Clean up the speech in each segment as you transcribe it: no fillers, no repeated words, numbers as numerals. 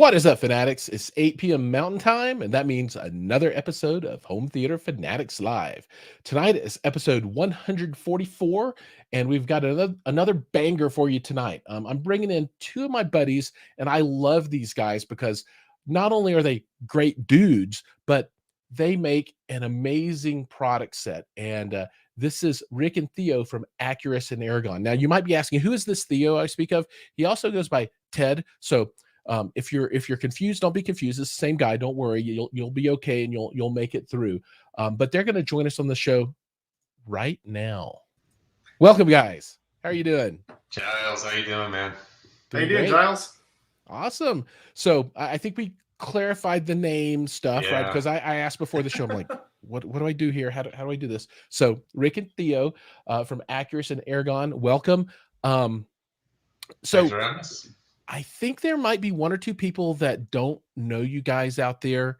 What is up, Fanatics? It's 8 p.m. Mountain Time, and that means another episode of Home Theater Fanatics Live. Tonight is episode 144, and we've got another banger for you tonight. I'm bringing in two of my buddies, and I love these guys because not only are they great dudes, but they make an amazing product set. And this is Rick and Theo from Acurus and Aragon. Now, you might be asking, who is this Theo I speak of? He also goes by Ted. So if you're confused, don't be confused. It's the same guy. Don't worry. You'll be okay, and you'll make it through. But they're going to join us on the show right now. Welcome, guys. How are you doing? Jiles, how you doing, man? How you doing, Jiles? Awesome. So I think we clarified the name stuff, right? Because I asked before the show, I'm like, what do I do here? How do I do this? So Rick and Theo from Acurus and Aragon, welcome. So I think there might be one or two people that don't know you guys out there.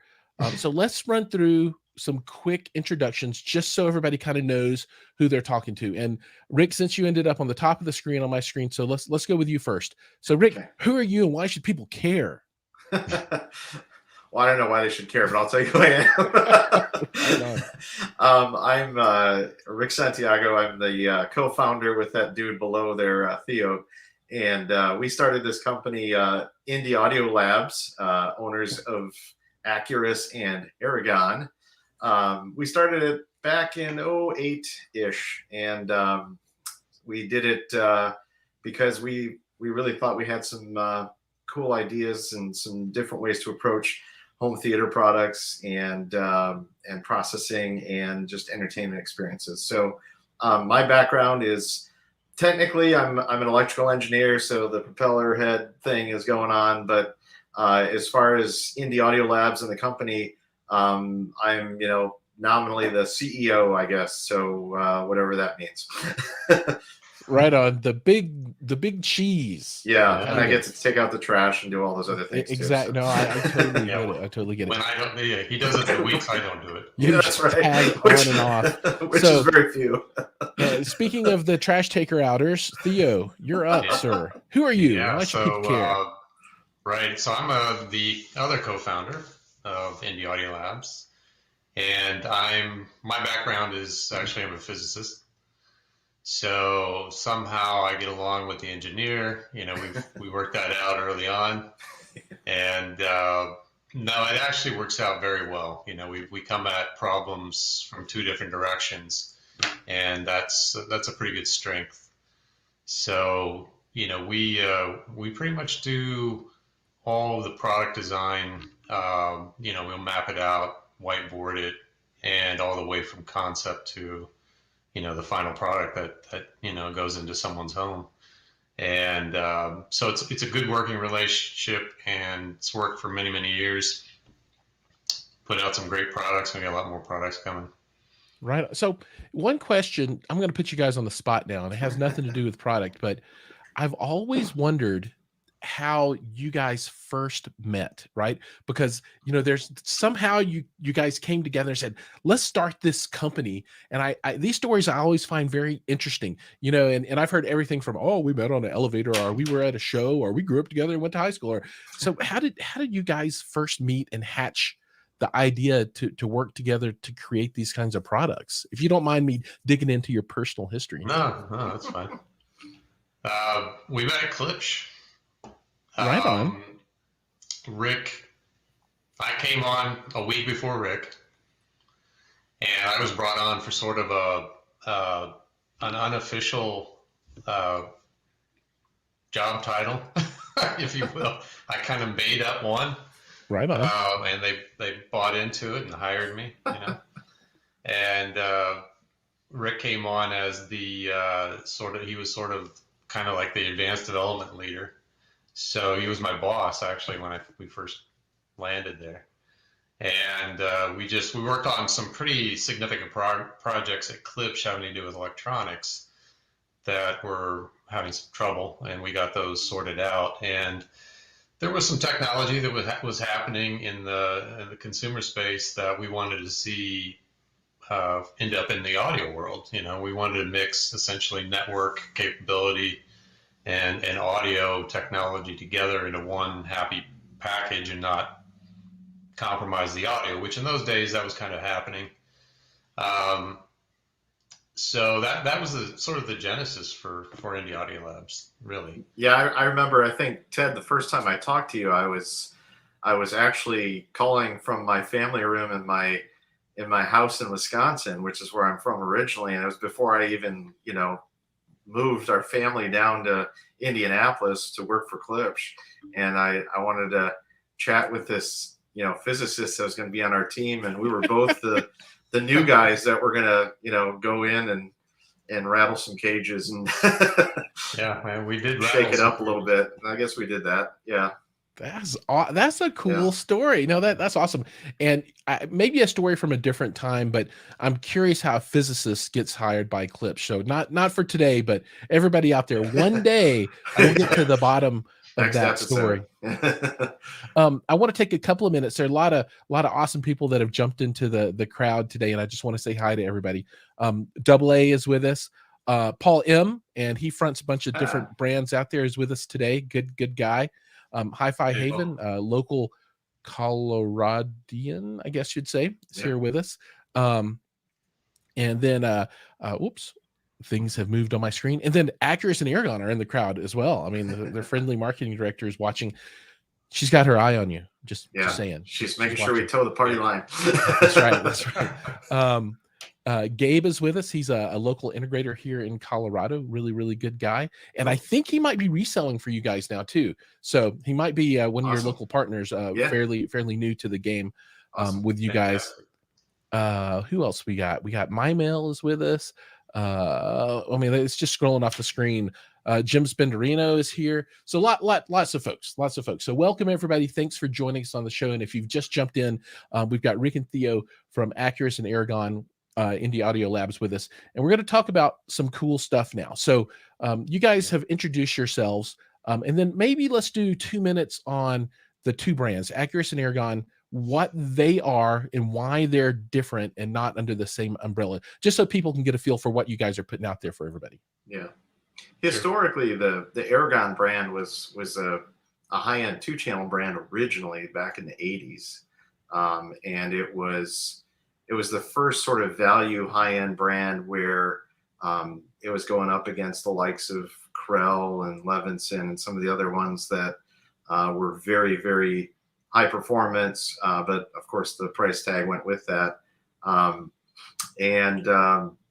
So let's run through some quick introductions just so everybody kind of knows who they're talking to. And Rick, since you ended up on the top of the screen on my screen, so let's go with you first. So Rick, who are you and why should people care? Well, I don't know why they should care, but I'll tell you who I am. I'm Rick Santiago. I'm the co-founder with that dude below there, Theo. And we started this company, Indie Audio Labs, owners of Acurus and Aragon. We started it back in 08-ish, and we did it because we really thought we had some cool ideas and some different ways to approach home theater products and processing and just entertainment experiences. So my background is, technically, I'm an electrical engineer, so the propeller head thing is going on. But as far as Indie Audio Labs and the company, I'm nominally the CEO, I guess. So whatever that means. Right on, the big cheese. Yeah, and I get to take out the trash and do all those other things. Exactly. Too, so. No, I totally get it. I totally get it. When I don't, he does it the weeks I don't do it. You that's right. Tag on and off, which is very few. Speaking of the trash taker outers, Theo, you're up, sir. Who are you? Yeah, why should people care? Right. So I'm the other co-founder of Indie Audio Labs, and my background is actually I'm a physicist. So somehow I get along with the engineer. We worked that out early on, and no, it actually works out very well. We come at problems from two different directions, and that's a pretty good strength. So we pretty much do all of the product design. We'll map it out, whiteboard it, and all the way from concept to the final product that goes into someone's home. And so it's a good working relationship, and it's worked for many, many years. Put out some great products, and we got a lot more products coming. Right. So one question, I'm going to put you guys on the spot now, and it has nothing to do with product, but I've always wondered how you guys first met, right? Because there's somehow you guys came together and said, let's start this company. And I these stories I always find very interesting, and I've heard everything from, oh, we met on an elevator, or we were at a show, or we grew up together and went to high school. Or so how did you guys first meet and hatch the idea to work together to create these kinds of products? If you don't mind me digging into your personal history. No, that's fine. We met at Klipsch. Right on. Rick, I came on a week before Rick, and I was brought on for sort of an unofficial job title, if you will. I kind of made up one. Right on. And they bought into it and hired me, And Rick came on as the he was sort of kind of like the advanced development leader. So he was my boss actually when we first landed there, and we worked on some pretty significant projects at Klipsch having to do with electronics that were having some trouble, and we got those sorted out. And there was some technology that was happening in the consumer space that we wanted to see end up in the audio world. We wanted to mix essentially network capability and audio technology together into one happy package and not compromise the audio, which in those days that was kind of happening. So that was the sort of the genesis for Indie Audio Labs, really. Yeah, I remember. I think, Ted, the first time I talked to you, I was actually calling from my family room in my house in Wisconsin, which is where I'm from originally, and it was before I even moved our family down to Indianapolis to work for Klipsch, and I wanted to chat with this physicist that was going to be on our team, and we were both the new guys that were gonna, go in and rattle some cages and yeah, man, we did shake it up a little bit. I guess we did that. Yeah, that's a cool story. No, that's awesome, and maybe a story from a different time. But I'm curious how a physicist gets hired by Klipsch. So not for today, but everybody out there, one day we'll get to the bottom of that story. I want to take a couple of minutes. There are a lot of awesome people that have jumped into the crowd today, and I just want to say hi to everybody. Double A is with us. Paul M, and he fronts a bunch of different brands out there, is with us today. Good guy. Hi-Fi Haven, local Coloradian, I guess you'd say, is here with us. And then whoops, things have moved on my screen. And then Acurus and Aragon are in the crowd as well. I mean, their friendly marketing director is watching. She's got her eye on you. Just saying. She's making sure we toe the party line. That's right. Gabe is with us. He's a local integrator here in Colorado. Really good guy. And I think he might be reselling for you guys now too. So he might be one of your local partners, fairly new to the game with you guys. Who else we got? We got My Mail is with us. I mean, it's just scrolling off the screen. Jim Spenderino is here. So lots of folks. So welcome everybody. Thanks for joining us on the show. And if you've just jumped in, we've got Rick and Theo from Acurus and Aragon Indie Audio Labs with us. And we're going to talk about some cool stuff now. So you guys have introduced yourselves. And then maybe let's do 2 minutes on the two brands, Acurus and Aragon, what they are and why they're different and not under the same umbrella, just so people can get a feel for what you guys are putting out there for everybody. Yeah. Historically, the Aragon brand was a high-end 2-channel brand originally back in the 80s. And it was the first sort of value high-end brand where it was going up against the likes of Krell and Levinson and some of the other ones that were very, very high performance, but of course the price tag went with that.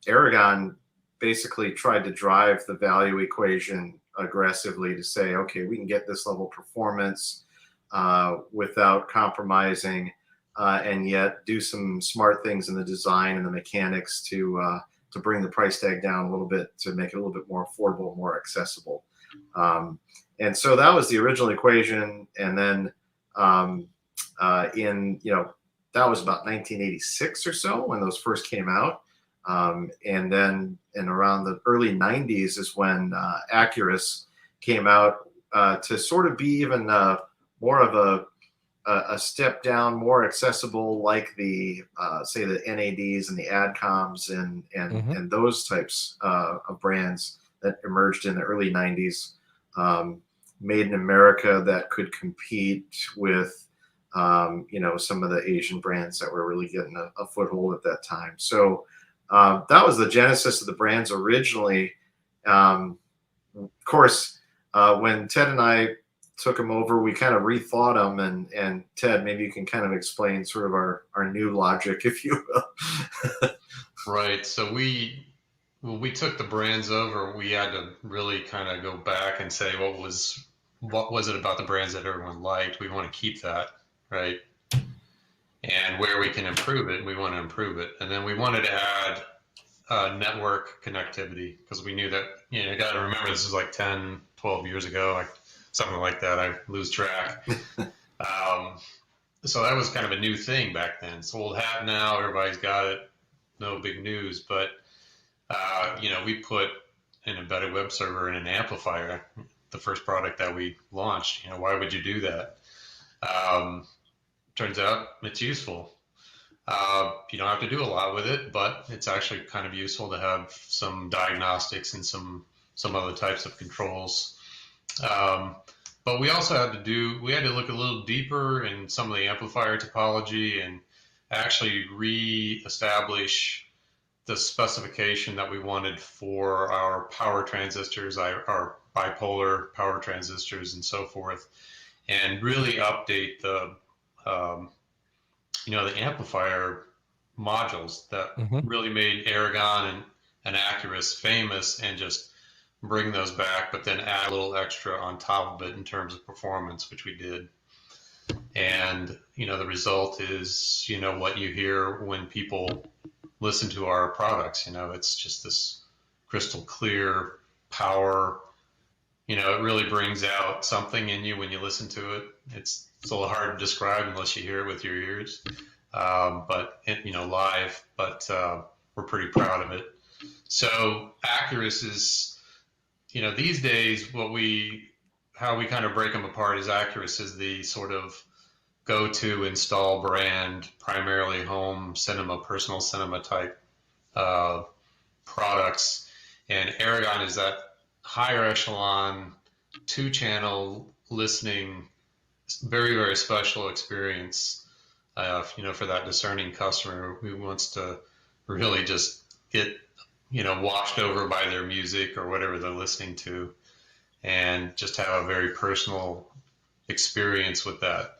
Aragon basically tried to drive the value equation aggressively to say, okay, we can get this level of performance without compromising, and yet do some smart things in the design and the mechanics to bring the price tag down a little bit, to make it a little bit more affordable, more accessible. And so that was the original equation. And then that was about 1986 or so when those first came out. And then in around the early 90s is when Acurus came out to sort of be even more of a step down, more accessible, like the say the NADs and the AdComs and those types of brands that emerged in the early 90s, made in America, that could compete with some of the Asian brands that were really getting a foothold at that time. So that was the genesis of the brands originally. Of course, when Ted and I took them over, we kind of rethought them, and Ted, maybe you can kind of explain sort of our new logic, if you will. Right. So when we took the brands over, we had to really kind of go back and say, what was it about the brands that everyone liked? We want to keep that, right? And where we can improve it, we want to improve it. And then we wanted to add network connectivity, because we knew that, you got to remember, this is like 10, 12 years ago, something like that. I lose track. So that was kind of a new thing back then. It's old hat now. Everybody's got it. No big news. But, we put an embedded web server and an amplifier, the first product that we launched. Why would you do that? Turns out it's useful. You don't have to do a lot with it, but it's actually kind of useful to have some diagnostics and some other types of controls. But we also had to look a little deeper in some of the amplifier topology and actually re-establish the specification that we wanted for our power transistors, our bipolar power transistors, and so forth, and really update the the amplifier modules that Mhm. really made Aragon and Acurus famous, and just bring those back, but then add a little extra on top of it in terms of performance, which we did. And the result is what you hear when people listen to our products. It's just this crystal clear power. It really brings out something in you when you listen to it. It's a little hard to describe unless you hear it with your ears, but live. But we're pretty proud of it. So Acurus is, these days how we kind of break them apart is Acurus is the sort of go-to install brand, primarily home cinema, personal cinema type products, and Aragon is that higher echelon 2-channel listening, very, very special experience, for that discerning customer who wants to really just get, washed over by their music or whatever they're listening to, and just have a very personal experience with that.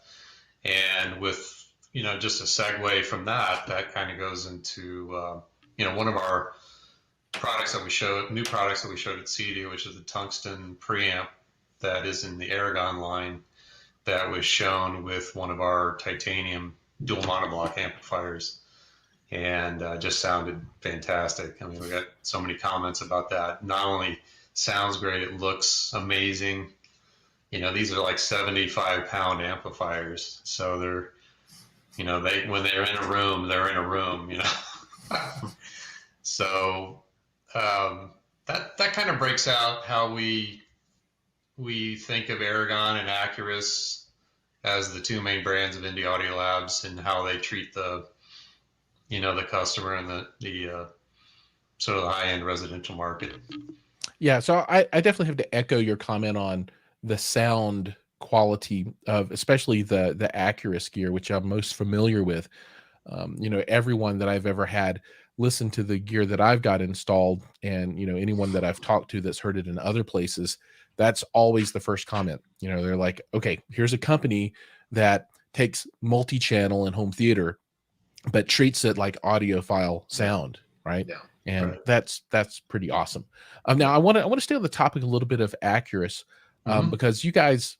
And with, just a segue from that kind of goes into, one of our new products that we showed at CD, which is the Tungsten Preamp that is in the Aragon line, that was shown with one of our titanium dual monoblock amplifiers, and just sounded fantastic. I mean, we got so many comments about that. Not only sounds great, it looks amazing. These are like 75-pound amplifiers, so they're, when they're in a room, they're in a room. So that kind of breaks out how we think of Aragon and Acurus as the two main brands of Indie Audio Labs, and how they treat the customer and the sort of the high-end residential market. Yeah, so I definitely have to echo your comment on the sound quality of especially the Acurus gear, which I'm most familiar with. Everyone that I've ever had listen to the gear that I've got installed, and anyone that I've talked to that's heard it in other places, that's always the first comment. They're like, okay, here's a company that takes multi-channel and home theater, but treats it like audiophile sound, right? Yeah. And Right. that's pretty awesome. Now I want to stay on the topic a little bit of Acurus, because you guys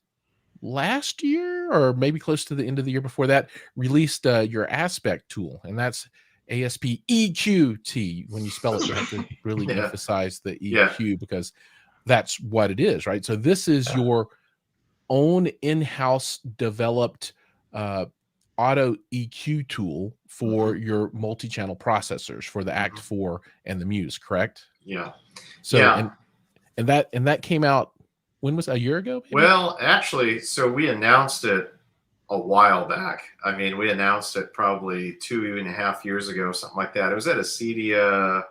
last year, or maybe close to the end of the year before that, released your aspect tool, and that's ASP EQT. When you spell it, you have to really Yeah. emphasize the Yeah. EQ, because that's what it is, right? So this is your own in-house developed auto EQ tool for your multi-channel processors for the Act 4 and the Muse, correct? Yeah. So Yeah. and that came out, when was it, a year ago? Maybe? Well, actually, so we announced it a while back. I mean, we announced it probably 2.5 years ago, something like that. It was at a CEDIA.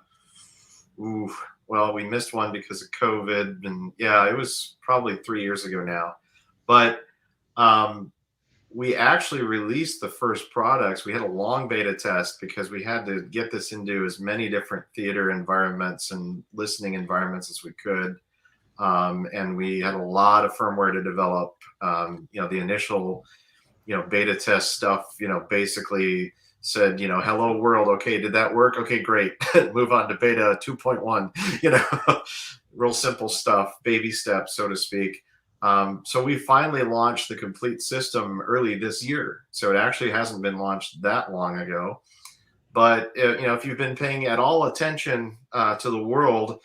Well, we missed one because of COVID, and yeah, it was probably 3 years ago now. But we actually released the first products. We had a long beta test because we had to get this into as many different theater environments and listening environments as we could. And we had a lot of firmware to develop. The initial, beta test stuff, basically said, hello world. Okay, did that work? Okay, great. Move on to beta 2.1, real simple stuff, baby steps, so to speak. So we finally launched the complete system early this year. So it actually hasn't been launched that long ago. But, if you've been paying at all attention to the world,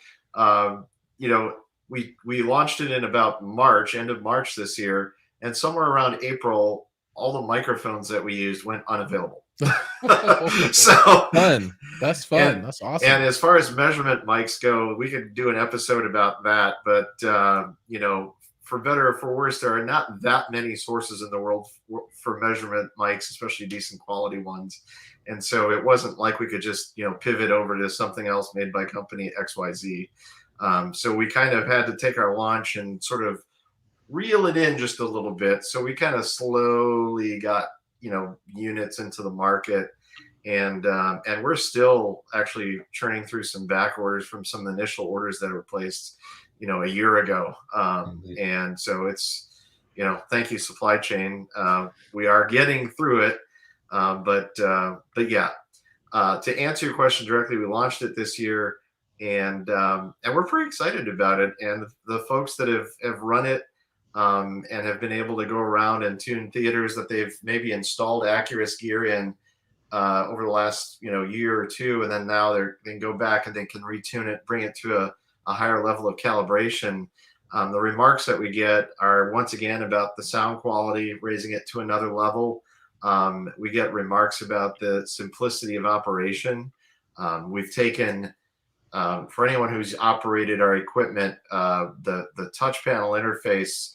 we launched it in about March, end of March this year. And somewhere around April, all the microphones that we used went unavailable. So fun. That's fun. That's awesome. And as far as measurement mics go, we could do an episode about that. But, for better or for worse, there are not that many sources in the world for measurement mics, especially decent quality ones. And so it wasn't like we could just, pivot over to something else made by company XYZ. So we kind of had to take our launch and sort of reel it in just a little bit. So we kind of slowly got, units into the market. And we're still actually churning through some back orders from some initial orders that were placed, a year ago. And so it's, thank you, supply chain. We are getting through it. But yeah, to answer your question directly, we launched it this year, and we're pretty excited about it. And the folks that have run it and have been able to go around and tune theaters that they've maybe installed Acurus gear in over the last year or two, and then now they can go back and they can retune it, bring it to a higher level of calibration. The remarks that we get are once again about the sound quality, raising it to another level. We get remarks about the simplicity of operation. We've taken, for anyone who's operated our equipment, the touch panel interface,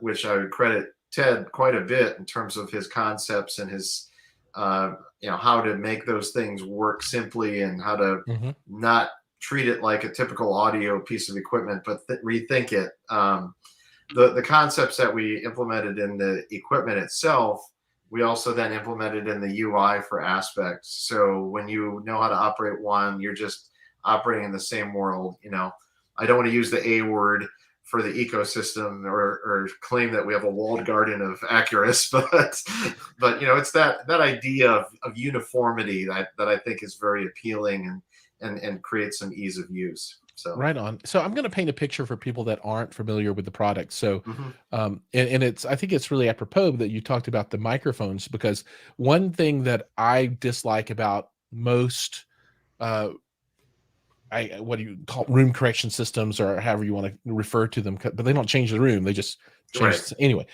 which I would credit Ted quite a bit in terms of his concepts and his, how to make those things work simply and how to not treat it like a typical audio piece of equipment, but rethink it. The concepts that we implemented in the equipment itself, we also then implemented in the UI for aspects. So when you know how to operate one, you're just operating in the same world. I don't want to use the A word for the ecosystem or claim that we have a walled garden of Acurus, but it's that idea of uniformity that I think is very appealing and creates some ease of use. So right on. So I'm going to paint a picture for people that aren't familiar with the product. So, and I think it's really apropos that you talked about the microphones, because one thing that I dislike about most, what do you call room correction systems, or however you want to refer to them, but they don't change the room. They just change it. Anyway.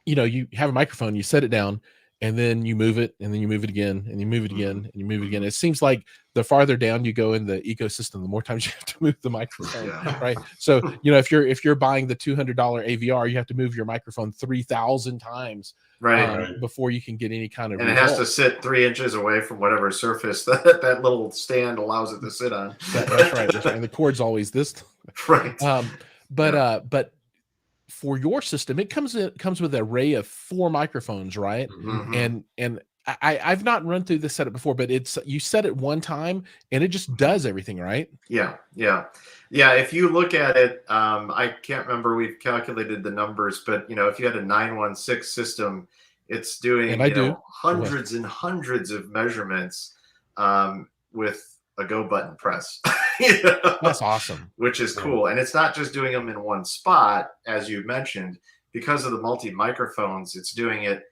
You have a microphone, you set it down, and then you move it, and then you move it again, and you move it again, and you move it again. It seems like the farther down you go in the ecosystem, the more times you have to move the microphone, right? So, if you're buying the $200 AVR, you have to move your microphone 3,000 times before you can get any kind of result. It has to sit 3 inches away from whatever surface that little stand allows it to sit on. That's right. And the cord's always this. Right. But for your system, it comes with an array of 4 microphones, right? And I've not run through this setup before, but you set it one time and it just does everything, right? Yeah. If you look at it, I can't remember, we've calculated the numbers, but if you had a 916 system, it's doing hundreds and hundreds of measurements with a go button press. That's awesome. Which is cool. And it's not just doing them in one spot, as you mentioned, because of the multi microphones. It's doing it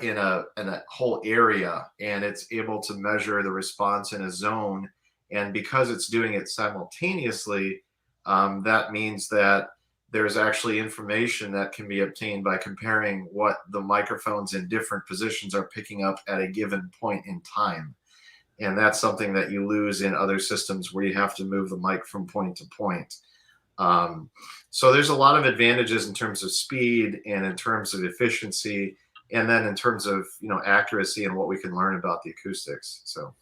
in a whole area, and it's able to measure the response in a zone. And because it's doing it simultaneously, that means that there's actually information that can be obtained by comparing what the microphones in different positions are picking up at a given point in time. And that's something that you lose in other systems where you have to move the mic from point to point. So there's a lot of advantages in terms of speed and in terms of efficiency, and then in terms of accuracy and what we can learn about the acoustics. So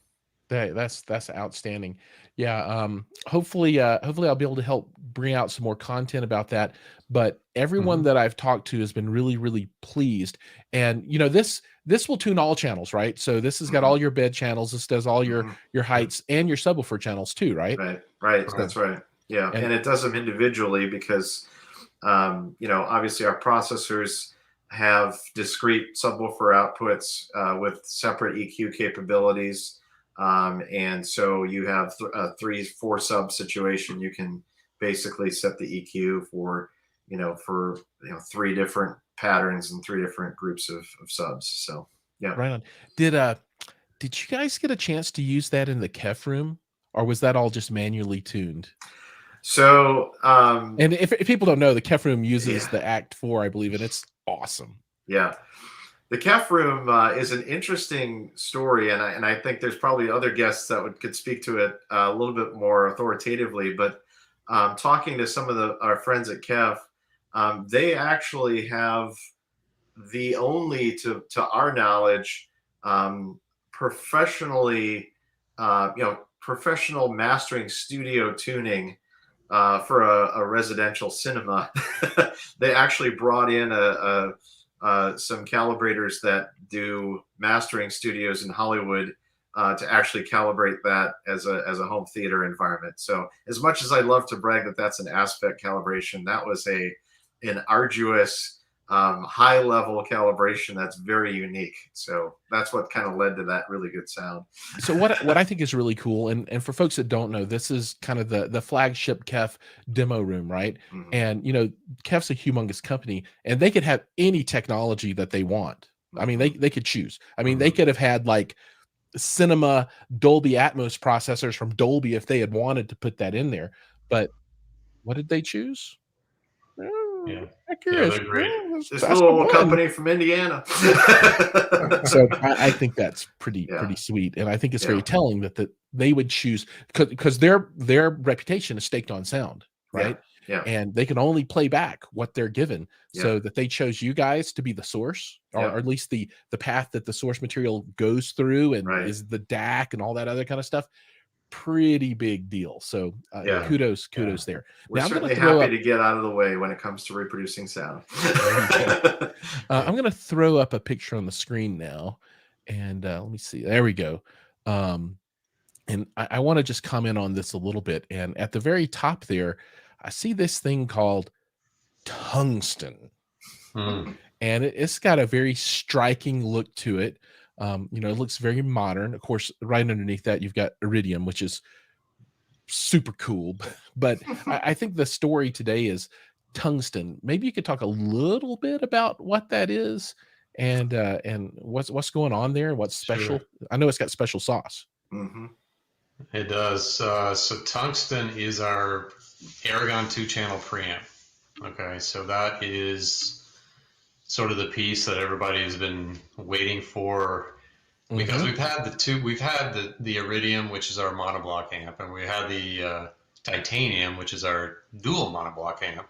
that's outstanding. Yeah. Hopefully I'll be able to help bring out some more content about that. But everyone that I've talked to has been really, really pleased. And this will tune all channels, right? So this has got all your bed channels. This does all your heights and your subwoofer channels too, right? Right. That's right. Yeah. And it does them individually because, obviously our processors have discrete subwoofer outputs with separate EQ capabilities. And so you have a 3-4 sub situation. You can basically set the EQ for 3 different patterns and 3 different groups of subs. So yeah. Right on. Did you guys get a chance to use that in the KEF room, or was that all just manually tuned? So and if people don't know, the KEF room uses the Act 4, I believe, and it's awesome. Yeah. The KEF room is an interesting story, and I think there's probably other guests that could speak to it a little bit more authoritatively. But talking to some of our friends at KEF, they actually have the only, to our knowledge, professional mastering studio tuning for a residential cinema, they actually brought in some calibrators that do mastering studios in Hollywood to actually calibrate that as a home theater environment. So as much as I love to brag that that's an aspect calibration, that was an arduous high level calibration that's very unique. So that's what kind of led to that really good sound. So what I think is really cool, and for folks that don't know, this is kind of the flagship KEF demo room, right? Mhm. And KEF's a humongous company, and they could have any technology that they want. I mean, they could choose. I mean, they could have had like cinema Dolby Atmos processors from Dolby if they had wanted to put that in there. But what did they choose? Yeah, Acurus. they're great. This little company from Indiana. So I think that's pretty sweet, and I think it's very Yeah. telling that they would choose because their reputation is staked on sound, right? Yeah. And they can only play back what they're given, Yeah. so that they chose you guys to be the source, or Yeah. at least the path that the source material goes through, and Right. is the DAC and all that other kind of stuff. Pretty big deal. So Yeah. kudos there. We're Now, certainly happy to get out of the way when it comes to reproducing sound. I'm going to throw up a picture on the screen now, and let me see. There we go. And I want to just comment on this a little bit. And at the very top there, I see this thing called tungsten, and it's got a very striking look to it. It looks very modern. Of course, right underneath that, you've got iridium, which is super cool. But I think the story today is tungsten. Maybe you could talk a little bit about what that is, and what's going on there, and what's special. Sure. I know it's got special sauce. Mm-hmm. It does. So tungsten is our Aragon 2-channel preamp. Okay, so that is sort of the piece that everybody has been waiting for, because we've had the iridium, which is our monoblock amp, and we had the titanium, which is our dual monoblock amp,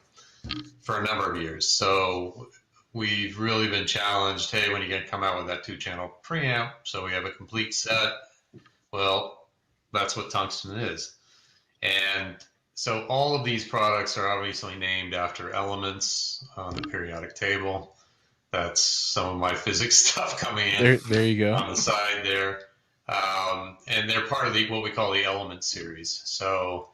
for a number of years. So we've really been challenged. Hey, when are you going to come out with that 2-channel preamp? So we have a complete set. Well, that's what tungsten is. And so all of these products are obviously named after elements on the periodic table. That's some of my physics stuff coming in. There you go. On the side there. And they're part of what we call the element series. So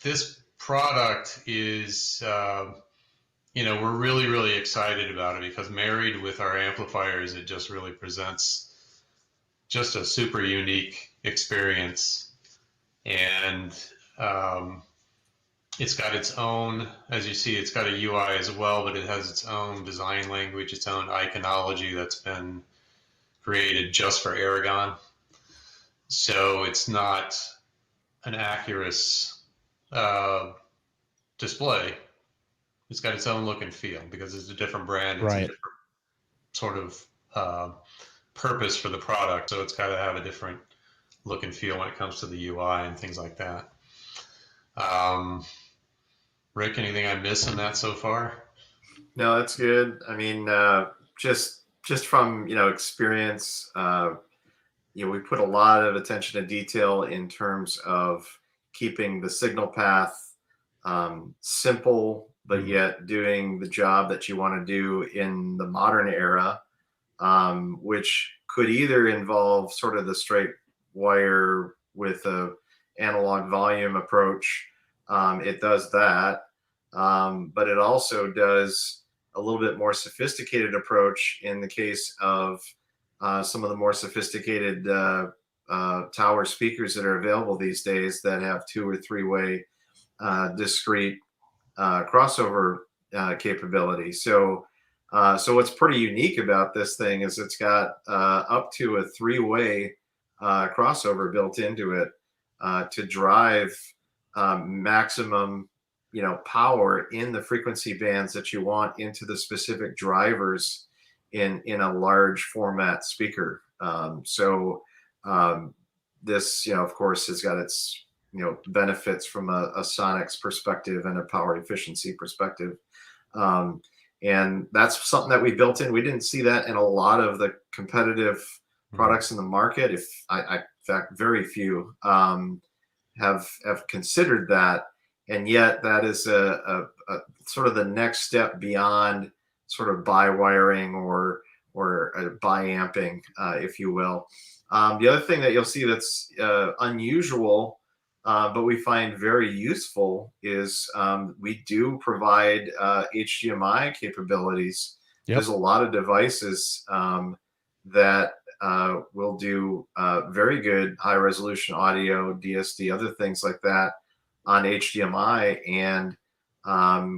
this product is, we're really, really excited about it, because married with our amplifiers, it just really presents just a super unique experience. And it's got its own, as you see, it's got a UI as well, but it has its own design language, its own iconology that's been created just for Aragon. So it's not an Acurus display. It's got its own look and feel, because it's a different brand. It's a different sort of purpose for the product. So it's got to have a different look and feel when it comes to the UI and things like that. Rick, anything I miss in that so far? No, that's good. I mean, just from experience, we put a lot of attention to detail in terms of keeping the signal path simple, but yet doing the job that you want to do in the modern era, which could either involve sort of the straight wire with a analog volume approach. It does that, but it also does a little bit more sophisticated approach in the case of some of the more sophisticated tower speakers that are available these days that have 2 or 3-way discrete crossover capability. So what's pretty unique about this thing is it's got up to a 3-way crossover built into it to drive maximum power in the frequency bands that you want into the specific drivers in a large format speaker. This of course has got its benefits from a sonics perspective and a power efficiency perspective, and that's something that we built in. We didn't see that in a lot of the competitive products in the market, in fact very few. have considered that, and yet that is a sort of the next step beyond sort of bi-wiring or bi-amping, if you will. The other thing that you'll see that's unusual, but we find very useful, is we do provide HDMI capabilities. Yep. There's a lot of devices that will do very good high resolution audio, DSD, other things like that on HDMI, and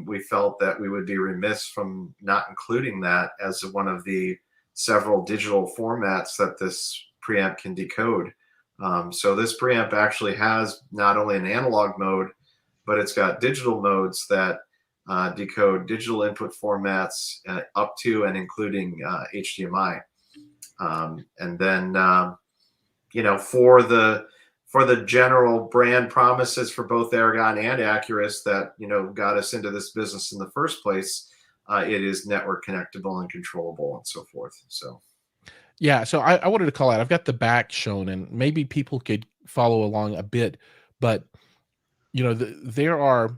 we felt that we would be remiss from not including that as one of the several digital formats that this preamp can decode. So this preamp actually has not only an analog mode, but it's got digital modes that decode digital input formats up to and including HDMI. And then, you know, for the general brand promises for both Aragon and Acurus that, you know, got us into this business in the first place, it is network connectable and controllable and so forth. So, yeah. So I wanted to call out, I've got the back shown, and maybe people could follow along a bit, but you know, there are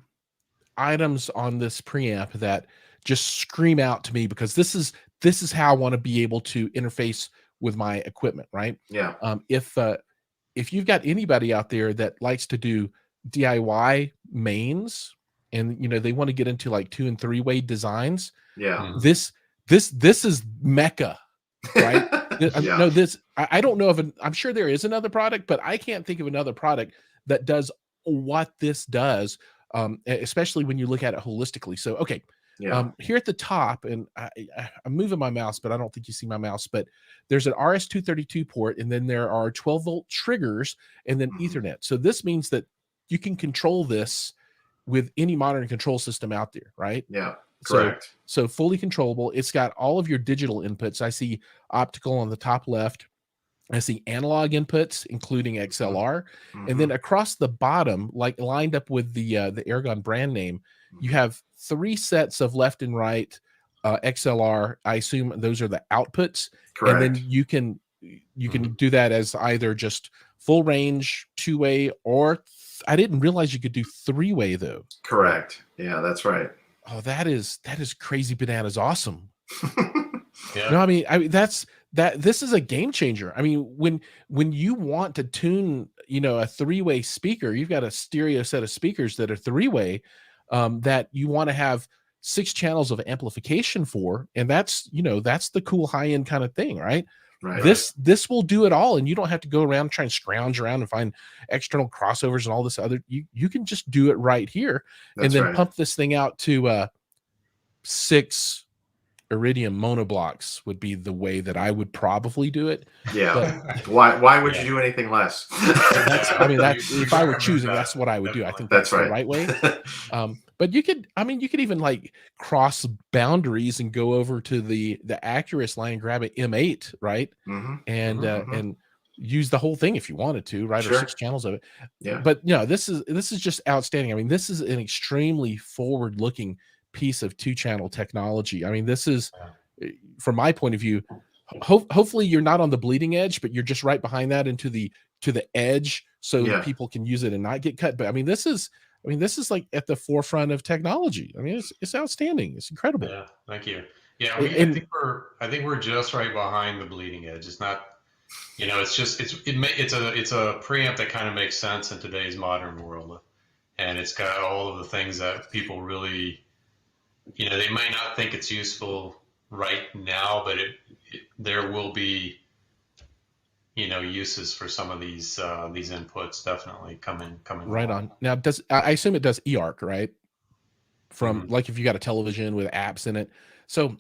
items on this preamp that just scream out to me, because this is how I want to be able to interface with my equipment, right? yeah. If you've got anybody out there that likes to do DIY mains, and you know, they want to get into like 2- and 3-way designs, Yeah. this is Mecca, right? Yeah. No, I don't know of I'm sure there is another product, but I can't think of another product that does what this does, especially when you look at it holistically. So, okay. Yeah. Here at the top, and I'm moving my mouse, but I don't think you see my mouse, but there's an RS-232 port, and then there are 12-volt triggers, and then Ethernet. So this means that you can control this with any modern control system out there, right? Yeah, correct. So fully controllable. It's got all of your digital inputs. I see optical on the top left. I see analog inputs, including XLR. And then across the bottom, like lined up with the Aragon brand name, you have 3 sets of left and right XLR. I assume those are the outputs. Correct. And then you can do that as either just full range 2-way, or I didn't realize you could do 3-way though. Correct. Yeah, that's right. Oh, that is crazy bananas awesome. Yeah. No, I mean this is a game changer. I mean, when you want to tune, you know, a 3-way speaker, you've got a stereo set of speakers that are 3-way, that you want to have 6 channels of amplification for, and that's, you know, that's the cool high-end kind of thing, right? Right. This will do it all, and you don't have to go around and try and scrounge around and find external crossovers and all this other. You can just do it right here. That's and then right. pump this thing out to 6 iridium monoblocks would be the way that I would probably do it. Yeah. But why would you do anything less? I mean, that's if I were choosing, that's what I would do. I think that's right. the right way. But you could even like cross boundaries and go over to the Acurus line and grab an M8, right? And use the whole thing if you wanted to, right? Sure. Or 6 channels of it. Yeah. But you know, this is just outstanding. I mean, this is an extremely forward-looking piece of 2-channel technology. I mean, this is, from my point of view, hopefully you're not on the bleeding edge, but you're just right behind that into the edge, so that people can use it and not get cut. But I mean, this is like at the forefront of technology. I mean, it's outstanding. It's incredible. Yeah, thank you. Yeah, I think we're just right behind the bleeding edge. It's not, you know, it's a preamp that kind of makes sense in today's modern world, and it's got all of the things that people really, you know, they might not think it's useful right now, but there will be, you know, uses for some of these inputs definitely coming right on. Now, I assume it does eARC, right? From like if you got a television with apps in it. So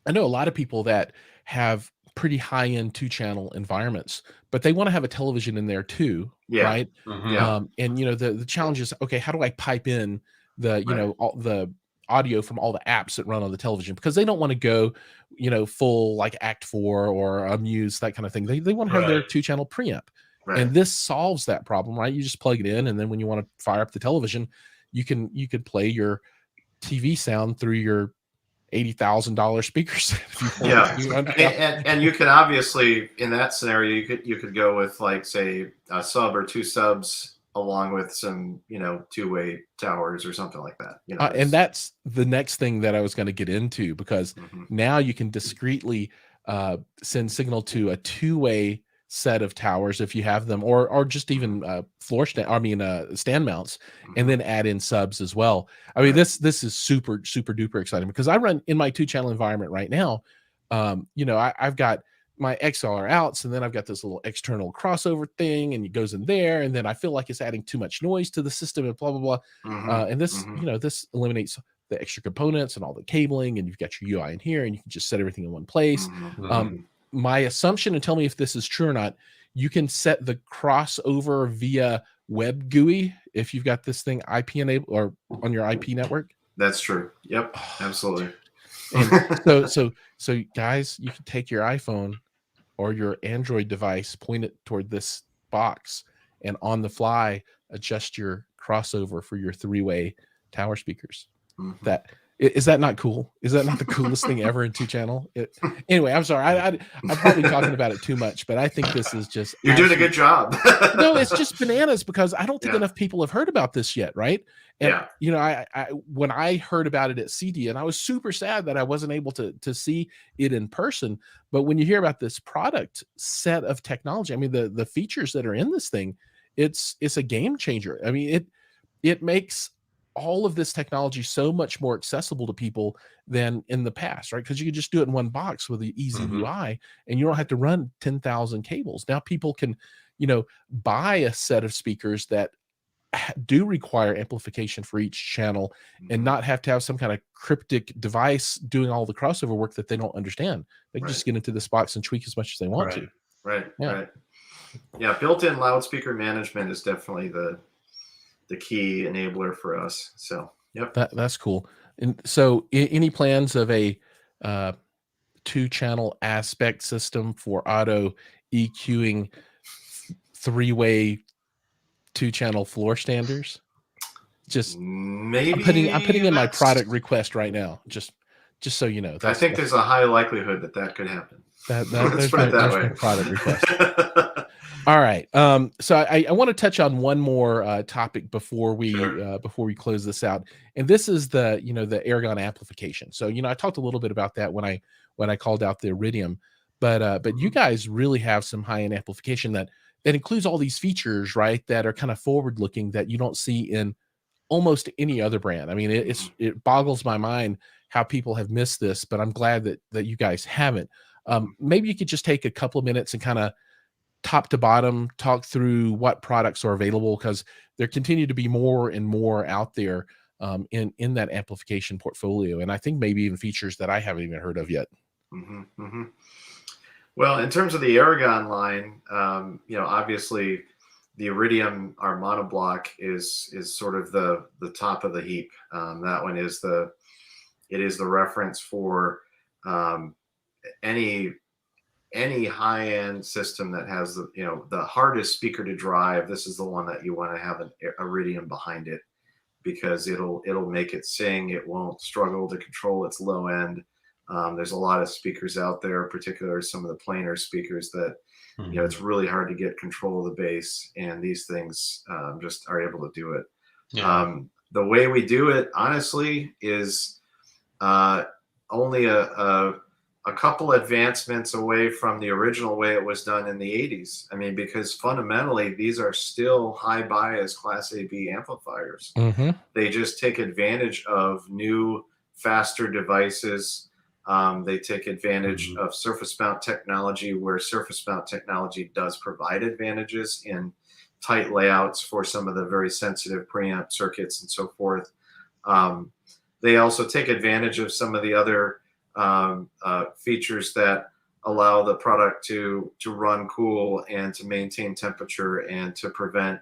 I know a lot of people that have pretty high-end 2-channel environments, but they want to have a television in there too, right? And you know, the challenge is, okay, how do I pipe in the, you know, all the audio from all the apps that run on the television, because they don't want to go, you know, full like Act 4 or Amuse, that kind of thing. They want to have their 2-channel preamp. And this solves that problem, right? You just plug it in, and then when you want to fire up the television, you can play your TV sound through your $80,000 speakers. And you can obviously, in that scenario, you could go with like, say, a sub or 2 subs along with some, two-way towers or something like that. And that's the next thing that I was going to get into, because now you can discreetly send signal to a two-way set of towers if you have them, or just even stand mounts, and then add in subs as well. I mean, this is super duper exciting, because I run in my 2-channel environment right now. I've got my XLR outs, and then I've got this little external crossover thing, and it goes in there, and then I feel like it's adding too much noise to the system, and blah blah blah. And this this eliminates the extra components and all the cabling, and you've got your UI in here, and you can just set everything in one place. My assumption, and tell me if this is true or not, you can set the crossover via web GUI if you've got this thing IP enabled or on your IP network. That's true. Yep, absolutely. And so guys, you can take your iPhone or your Android device, point it toward this box, and on the fly adjust your crossover for your 3-way tower speakers. That is that not cool? Is that not the coolest thing ever in 2-channel? Anyway, I'm sorry. I'm probably talking about it too much, but I think this is just you're doing a good job. No, it's just bananas, because I don't think enough people have heard about this yet, right? And I when I heard about it at CD, and I was super sad that I wasn't able to see it in person. But when you hear about this product set of technology, I mean, the features that are in this thing, it's a game changer. I mean, it makes all of this technology so much more accessible to people than in the past, right? Because you can just do it in one box with the easy UI, and you don't have to run 10,000 cables. Now people can, buy a set of speakers that do require amplification for each channel, and not have to have some kind of cryptic device doing all the crossover work that they don't understand. They can just get into this box and tweak as much as they want to. Right. Yeah, built-in loudspeaker management is definitely the key enabler for us. So that's cool. And so any plans of a 2-channel aspect system for auto EQing 3-way 2-channel floor standers? Just maybe I'm putting in my product request right now, just so you know. I think there's a high likelihood that could happen. There's my product request. All right. So I want to touch on one more topic before we close this out, and this is the Aragon amplification. So I talked a little bit about that when I called out the Iridium, but you guys really have some high-end amplification that includes all these features, right? That are kind of forward-looking that you don't see in almost any other brand. I mean, it boggles my mind how people have missed this, but I'm glad that you guys haven't. Maybe you could just take a couple of minutes and kind of top to bottom talk through what products are available, because there continue to be more and more out there in that amplification portfolio, and I think maybe even features that I haven't even heard of yet. Well, in terms of the Aragon line, obviously the Iridium, our monoblock, is sort of the top of the heap. That one is the reference for any high-end system that has the hardest speaker to drive. This is the one that you want to have an Iridium behind it, because it'll make it sing. It won't struggle to control its low end. There's a lot of speakers out there, particularly some of the planar speakers, that it's really hard to get control of the bass, and these things just are able to do it. The way we do it, honestly, is only a couple advancements away from the original way it was done in the 80s. I mean, because fundamentally, these are still high bias Class AB amplifiers. They just take advantage of new, faster devices. They take advantage of surface mount technology, where surface mount technology does provide advantages in tight layouts for some of the very sensitive preamp circuits and so forth. They also take advantage of some of the other features that allow the product to run cool and to maintain temperature and to prevent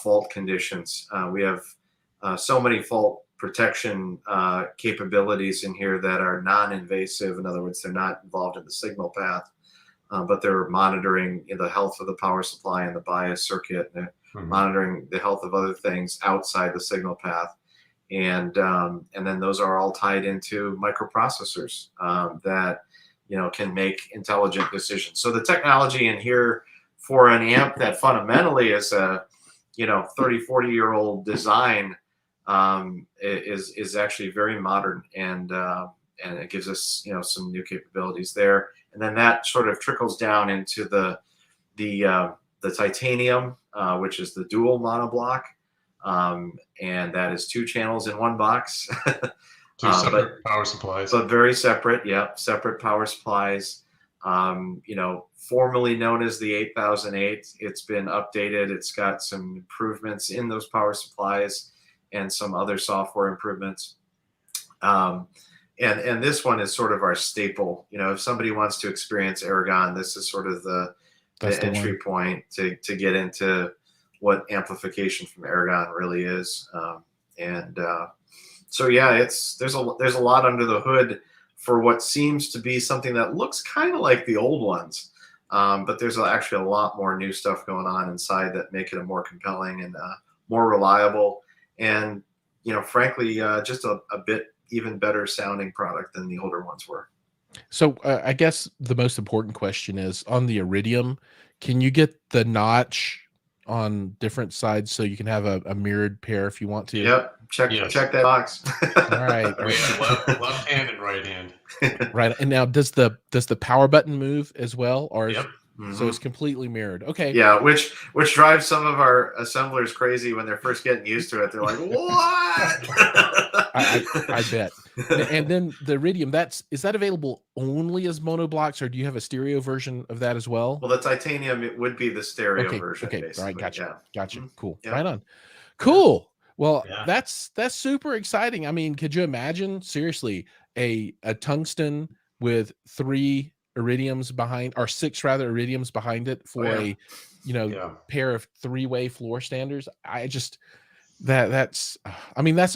fault conditions. We have so many fault protection capabilities in here that are non-invasive. In other words, they're not involved in the signal path, but they're monitoring the health of the power supply and the bias circuit, and monitoring the health of other things outside the signal path. And then those are all tied into microprocessors that can make intelligent decisions. So the technology in here for an amp that fundamentally is a 30, 40-year-old design is actually very modern, and it gives us some new capabilities there. And then that sort of trickles down into the titanium, which is the dual monoblock, and that is 2 channels in one box. 2 separate power supplies. But very separate, separate power supplies. Formerly known as the 8008, it's been updated. It's got some improvements in those power supplies and some other software improvements. And this one is sort of our staple. If somebody wants to experience Aragon, this is sort of the entry point to get into what amplification from Aragon really is. So yeah, there's a lot under the hood for what seems to be something that looks kind of like the old ones, but there's actually a lot more new stuff going on inside that make it a more compelling and more reliable, and frankly, just a bit even better sounding product than the older ones were. So I guess the most important question is, on the Iridium, can you get the notch on different sides so you can have a mirrored pair if you want to? Yep. Check that box. All right. We have left hand and right hand. Right. And now does the power button move as well, or Yep. So it's completely mirrored? Okay. Yeah, which drives some of our assemblers crazy when they're first getting used to it. They're like, "What?" I bet. And then the Iridium, is that available only as monoblocks, or do you have a stereo version of that as well? Well, the titanium, it would be the stereo version. Okay. All right. Gotcha. Cool. Yep. Right on. Cool. Well, Yeah. that's super exciting. I mean, could you imagine, seriously, a tungsten with 3 iridiums behind, or 6 rather iridiums behind it for a pair of 3-way floor standers? That's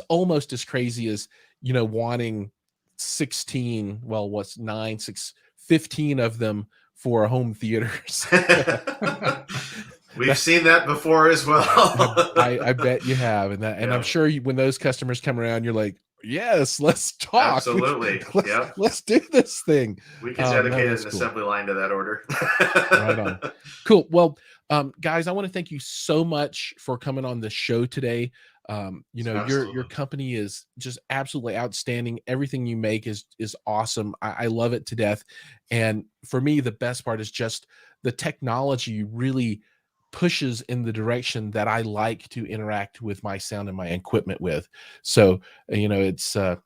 almost as crazy as wanting 16, well, what's 9, 6, 15 of them for a home theater. We've seen that before as well. I bet you have, and I'm sure when those customers come around, you're like, yes, let's talk. Absolutely. Let's do this thing. We can dedicate an assembly line to that order. Right on. Cool. Well, guys, I want to thank you so much for coming on the show today. Your company is just absolutely outstanding. Everything you make is awesome. I love it to death. And for me, the best part is just the technology really pushes in the direction that I like to interact with my sound and my equipment with. So, it's I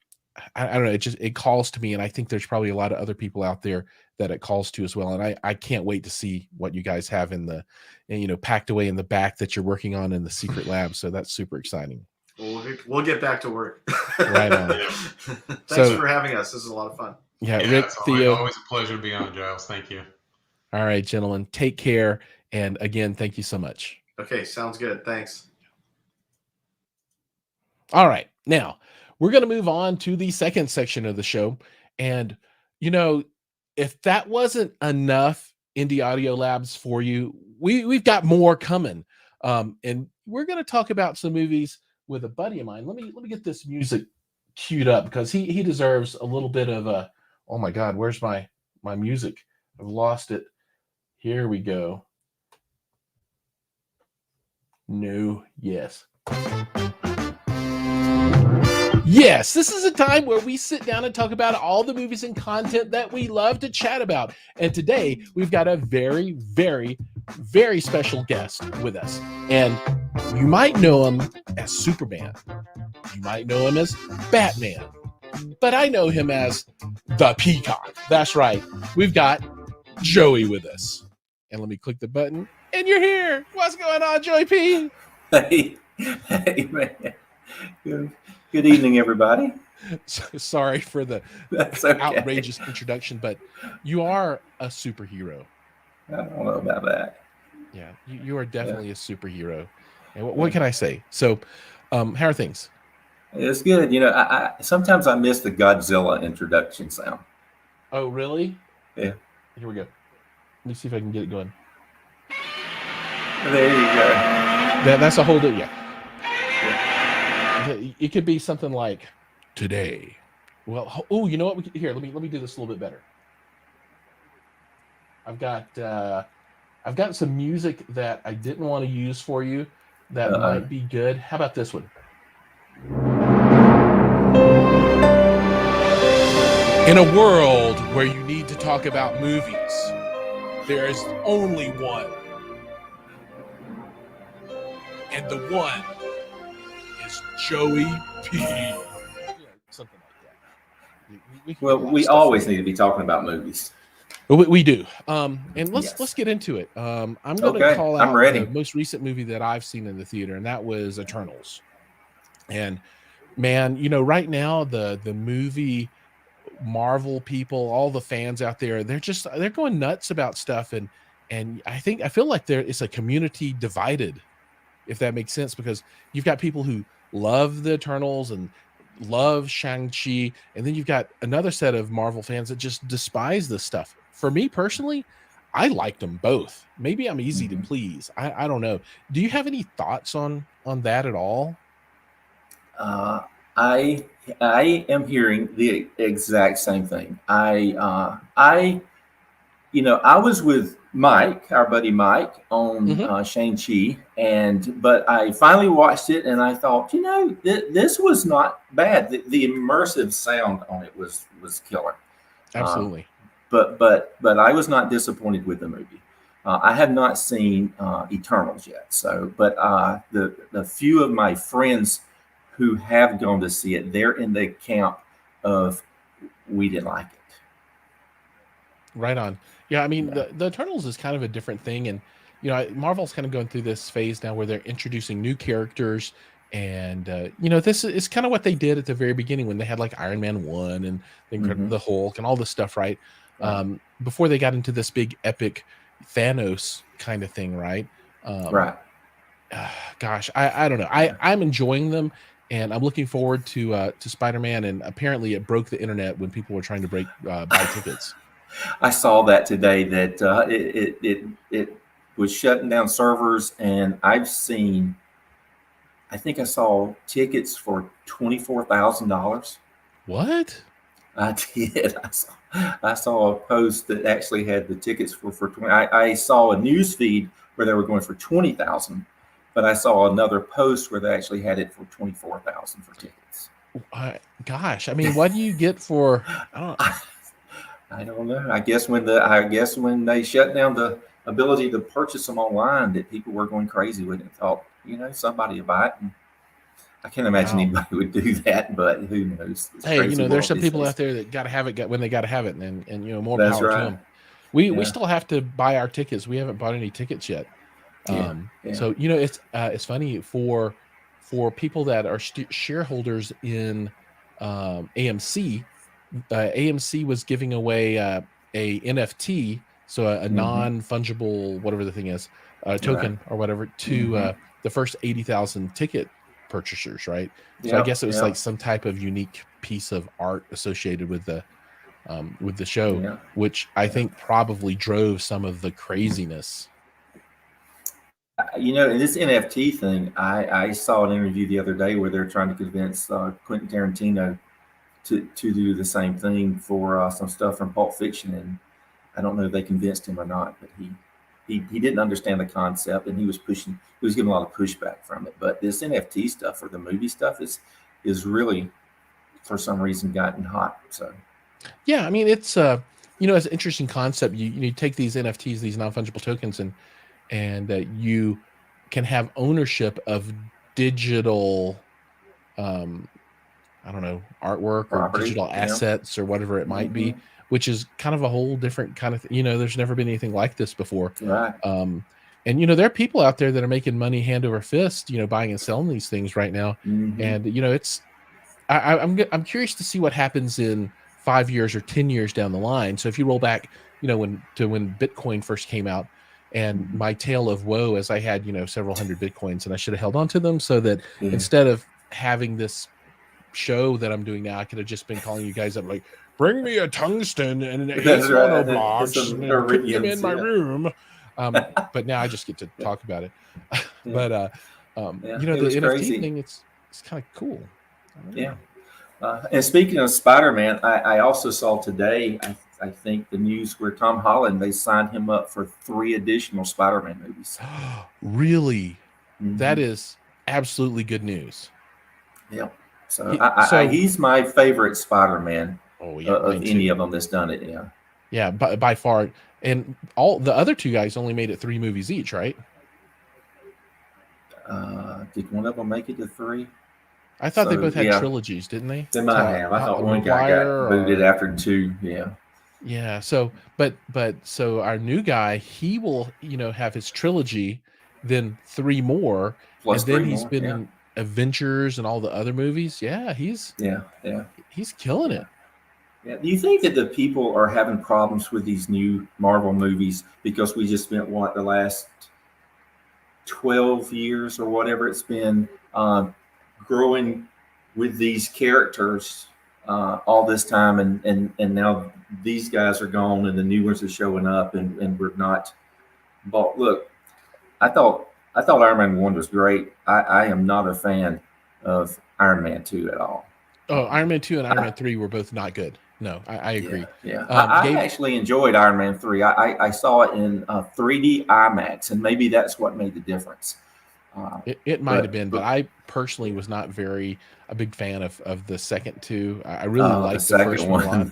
don't know, it calls to me, and I think there's probably a lot of other people out there that it calls to as well. And I can't wait to see what you guys have packed away in the back that you're working on in the secret lab. So that's super exciting. We'll get back to work. Right on. Thanks for having us. This is a lot of fun. Yeah, Rick, Theo, always a pleasure to be on, Jiles. Thank you. All right, gentlemen, take care. And again, thank you so much. Okay, sounds good. Thanks. All right. Now, we're going to move on to the second section of the show. And, if that wasn't enough Indie Audio Labs for you, we've got more coming. And we're going to talk about some movies with a buddy of mine. Let me get this music queued up, because he deserves a little bit of a, oh my God, where's my music? I've lost it. Here we go. No, yes. Yes, this is a time where we sit down and talk about all the movies and content that we love to chat about. And today we've got a very, very, very special guest with us. And you might know him as Superman. You might know him as Batman. But I know him as the Peacock. That's right. We've got Joey with us. And let me click the button. And you're here. What's going on, Joey P? Hey, man. Good evening, everybody. Sorry for the outrageous introduction, but you are a superhero. I don't know about that. Yeah, you are definitely a superhero. And what can I say? So, how are things? It's good. I sometimes I miss the Godzilla introduction sound. Oh, really? Yeah. Here we go. Let me see if I can get it going. There you go. That's a whole day. Yeah. It could be something like today. Well, oh, you know what? Here, let me do this a little bit better. I've got some music that I didn't want to use for you, that might be good. How about this one? In a world where you need to talk about movies, there is only one. And the one is Joey P. Something like that. We always need to be talking about movies. We do. And let's get into it. I'm going to call out the most recent movie that I've seen in the theater, and that was Eternals. And man, right now the movie Marvel people, all the fans out there, they're going nuts about stuff, and I feel like it's a community divided, if that makes sense, because you've got people who love the Eternals and love Shang-Chi, and then you've got another set of Marvel fans that just despise this stuff. For me personally, I liked them both. Maybe I'm easy to please. I don't know. Do you have any thoughts on that at all? I am hearing the exact same thing. I was with Mike, our buddy Mike, on Shang-Chi, but I finally watched it and I thought, this was not bad. The immersive sound on it was killer. Absolutely. But I was not disappointed with the movie. I have not seen Eternals yet. So, but the few of my friends who have gone to see it, they're in the camp of we didn't like it. Right on. Yeah, I mean, the Eternals is kind of a different thing. And, Marvel's kind of going through this phase now where they're introducing new characters. And, this is kind of what they did at the very beginning when they had like Iron Man 1 and the Hulk and all this stuff, right? Before they got into this big epic Thanos kind of thing, right? Right. Gosh, I don't know. I'm enjoying them. And I'm looking forward to Spider-Man, and apparently it broke the internet when people were trying to buy tickets. I saw that today that it was shutting down servers, and I think I saw tickets for $24,000. What? I did. I saw a post that actually had the tickets for 20. I saw a news feed where they were going for 20,000. But I saw another post where they actually had it for 24,000 for tickets. Gosh, I mean, what do you get for? I don't know. I guess when they shut down the ability to purchase them online, that people were going crazy with it and thought, somebody would buy it. And I can't imagine anybody would do that, but who knows? Hey, there's some people out there that got to have it when they got to have it, and more power to them. We still have to buy our tickets. We haven't bought any tickets yet. So it's funny for people that are shareholders in AMC. AMC was giving away a NFT, so a non-fungible whatever the thing is, token or whatever, to the first 80,000 ticket purchasers, right? So I guess it was like some type of unique piece of art associated with the show, which I think probably drove some of the craziness. In this NFT thing, I saw an interview the other day where they're trying to convince Quentin Tarantino to do the same thing for some stuff from Pulp Fiction, and I don't know if they convinced him or not, but he didn't understand the concept, and he was getting a lot of pushback from it. But this NFT stuff or the movie stuff is really, for some reason, gotten hot. So yeah, I mean, it's it's an interesting concept. You take these NFTs, these non-fungible tokens, and you can have ownership of digital, I don't know, artwork or digital assets or whatever it might be, which is kind of a whole different kind of thing. There's never been anything like this before. Right. And there are people out there that are making money hand over fist, buying and selling these things right now. And it's I'm curious to see what happens in 5 years or 10 years down the line. So if you roll back, when Bitcoin first came out, and my tale of woe as I had, several hundred Bitcoins, and I should have held on to them so that instead of having this show that I'm doing now, I could have just been calling you guys up like, bring me a tungsten and an blocks and put them in my room. But now I just get to talk about it. But the NFT crazy thing, it's kind of cool. And speaking of Spider-Man, I also saw today, I think the news where Tom Holland, they signed him up for 3 additional Spider-Man movies. Really? That is absolutely good news. Yeah. So he's my favorite Spider-Man of any of them that's done it. Yeah. Yeah, by far. And all the other two guys only made it 3 movies each, right? Did one of them make it to 3? I thought they both had trilogies, didn't they? They might have. I thought one guy got booted after 2. Yeah. Yeah. So, but so our new guy, he will, have his trilogy, then 3 more, plus and then he's been in Avengers and all the other movies. Yeah, he's killing it. Yeah. Do you think that the people are having problems with these new Marvel movies because we just spent the last 12 years or whatever it's been growing with these characters all this time, and now these guys are gone and the new ones are showing up, and we're not bought. Look, I thought Iron Man 1 was great. I am not a fan of Iron Man 2 at all. Oh, Iron Man 2 and Iron Man 3 were both not good. No, I agree. Yeah. I actually enjoyed Iron Man 3. I saw it in 3D IMAX, and maybe that's what made the difference. It might have been, but I personally was not a big fan of the second 2. I really liked the first one.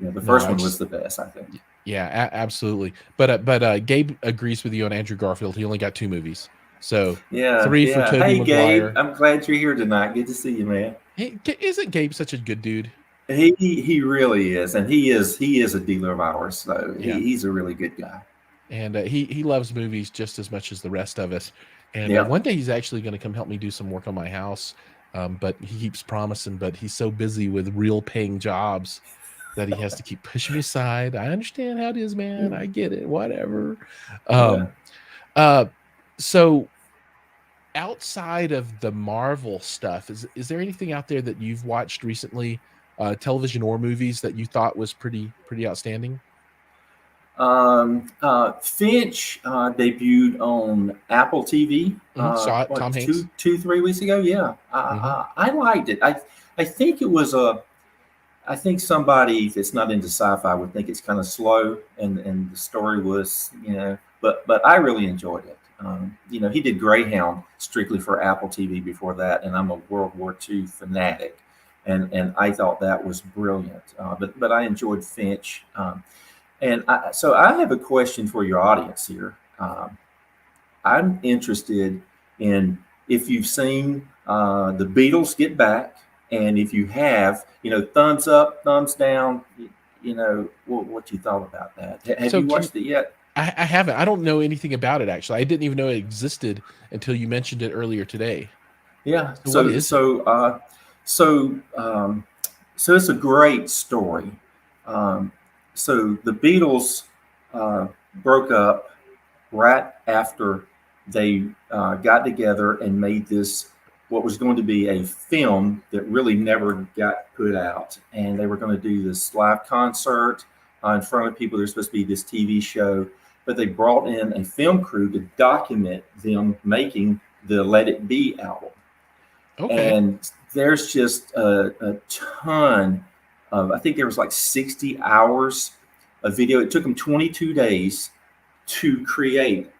The first one was the best, I think. Yeah, absolutely. But Gabe agrees with you on Andrew Garfield. He only got 2 movies. So 3 for Tobey Maguire. Gabe, I'm glad you're here tonight. Good to see you, man. Hey, isn't Gabe such a good dude? He really is, and he is a dealer of ours. So he's a really good guy. And he loves movies just as much as the rest of us. And one day he's actually going to come help me do some work on my house. But he keeps promising, but he's so busy with real paying jobs that he has to keep pushing me aside. I understand how it is, man. I get it. Whatever. So outside of the Marvel stuff, is there anything out there that you've watched recently, television or movies, that you thought was pretty outstanding? Finch debuted on Apple TV. Saw it, Tom Hanks. 2-3 weeks ago. Yeah, I liked it. I think it was I think somebody that's not into sci-fi would think it's kind of slow, and the story was, but I really enjoyed it. He did Greyhound strictly for Apple TV before that, and I'm a World War II fanatic, and I thought that was brilliant. But I enjoyed Finch. So I have a question for your audience here. I'm interested in if you've seen the Beatles Get Back, and if you have, thumbs up, thumbs down, what you thought about that. Have you watched it yet? I haven't. I don't know anything about it, actually. I didn't even know it existed until you mentioned it earlier today. Yeah. So it's a great story. So the Beatles broke up right after they got together and made this, what was going to be a film that really never got put out. And they were going to do this live concert in front of people. There's supposed to be this TV show, but they brought in a film crew to document them making the Let It Be album. Okay. And there's just a ton of, I think there was like 60 hours of video. It took them 22 days to create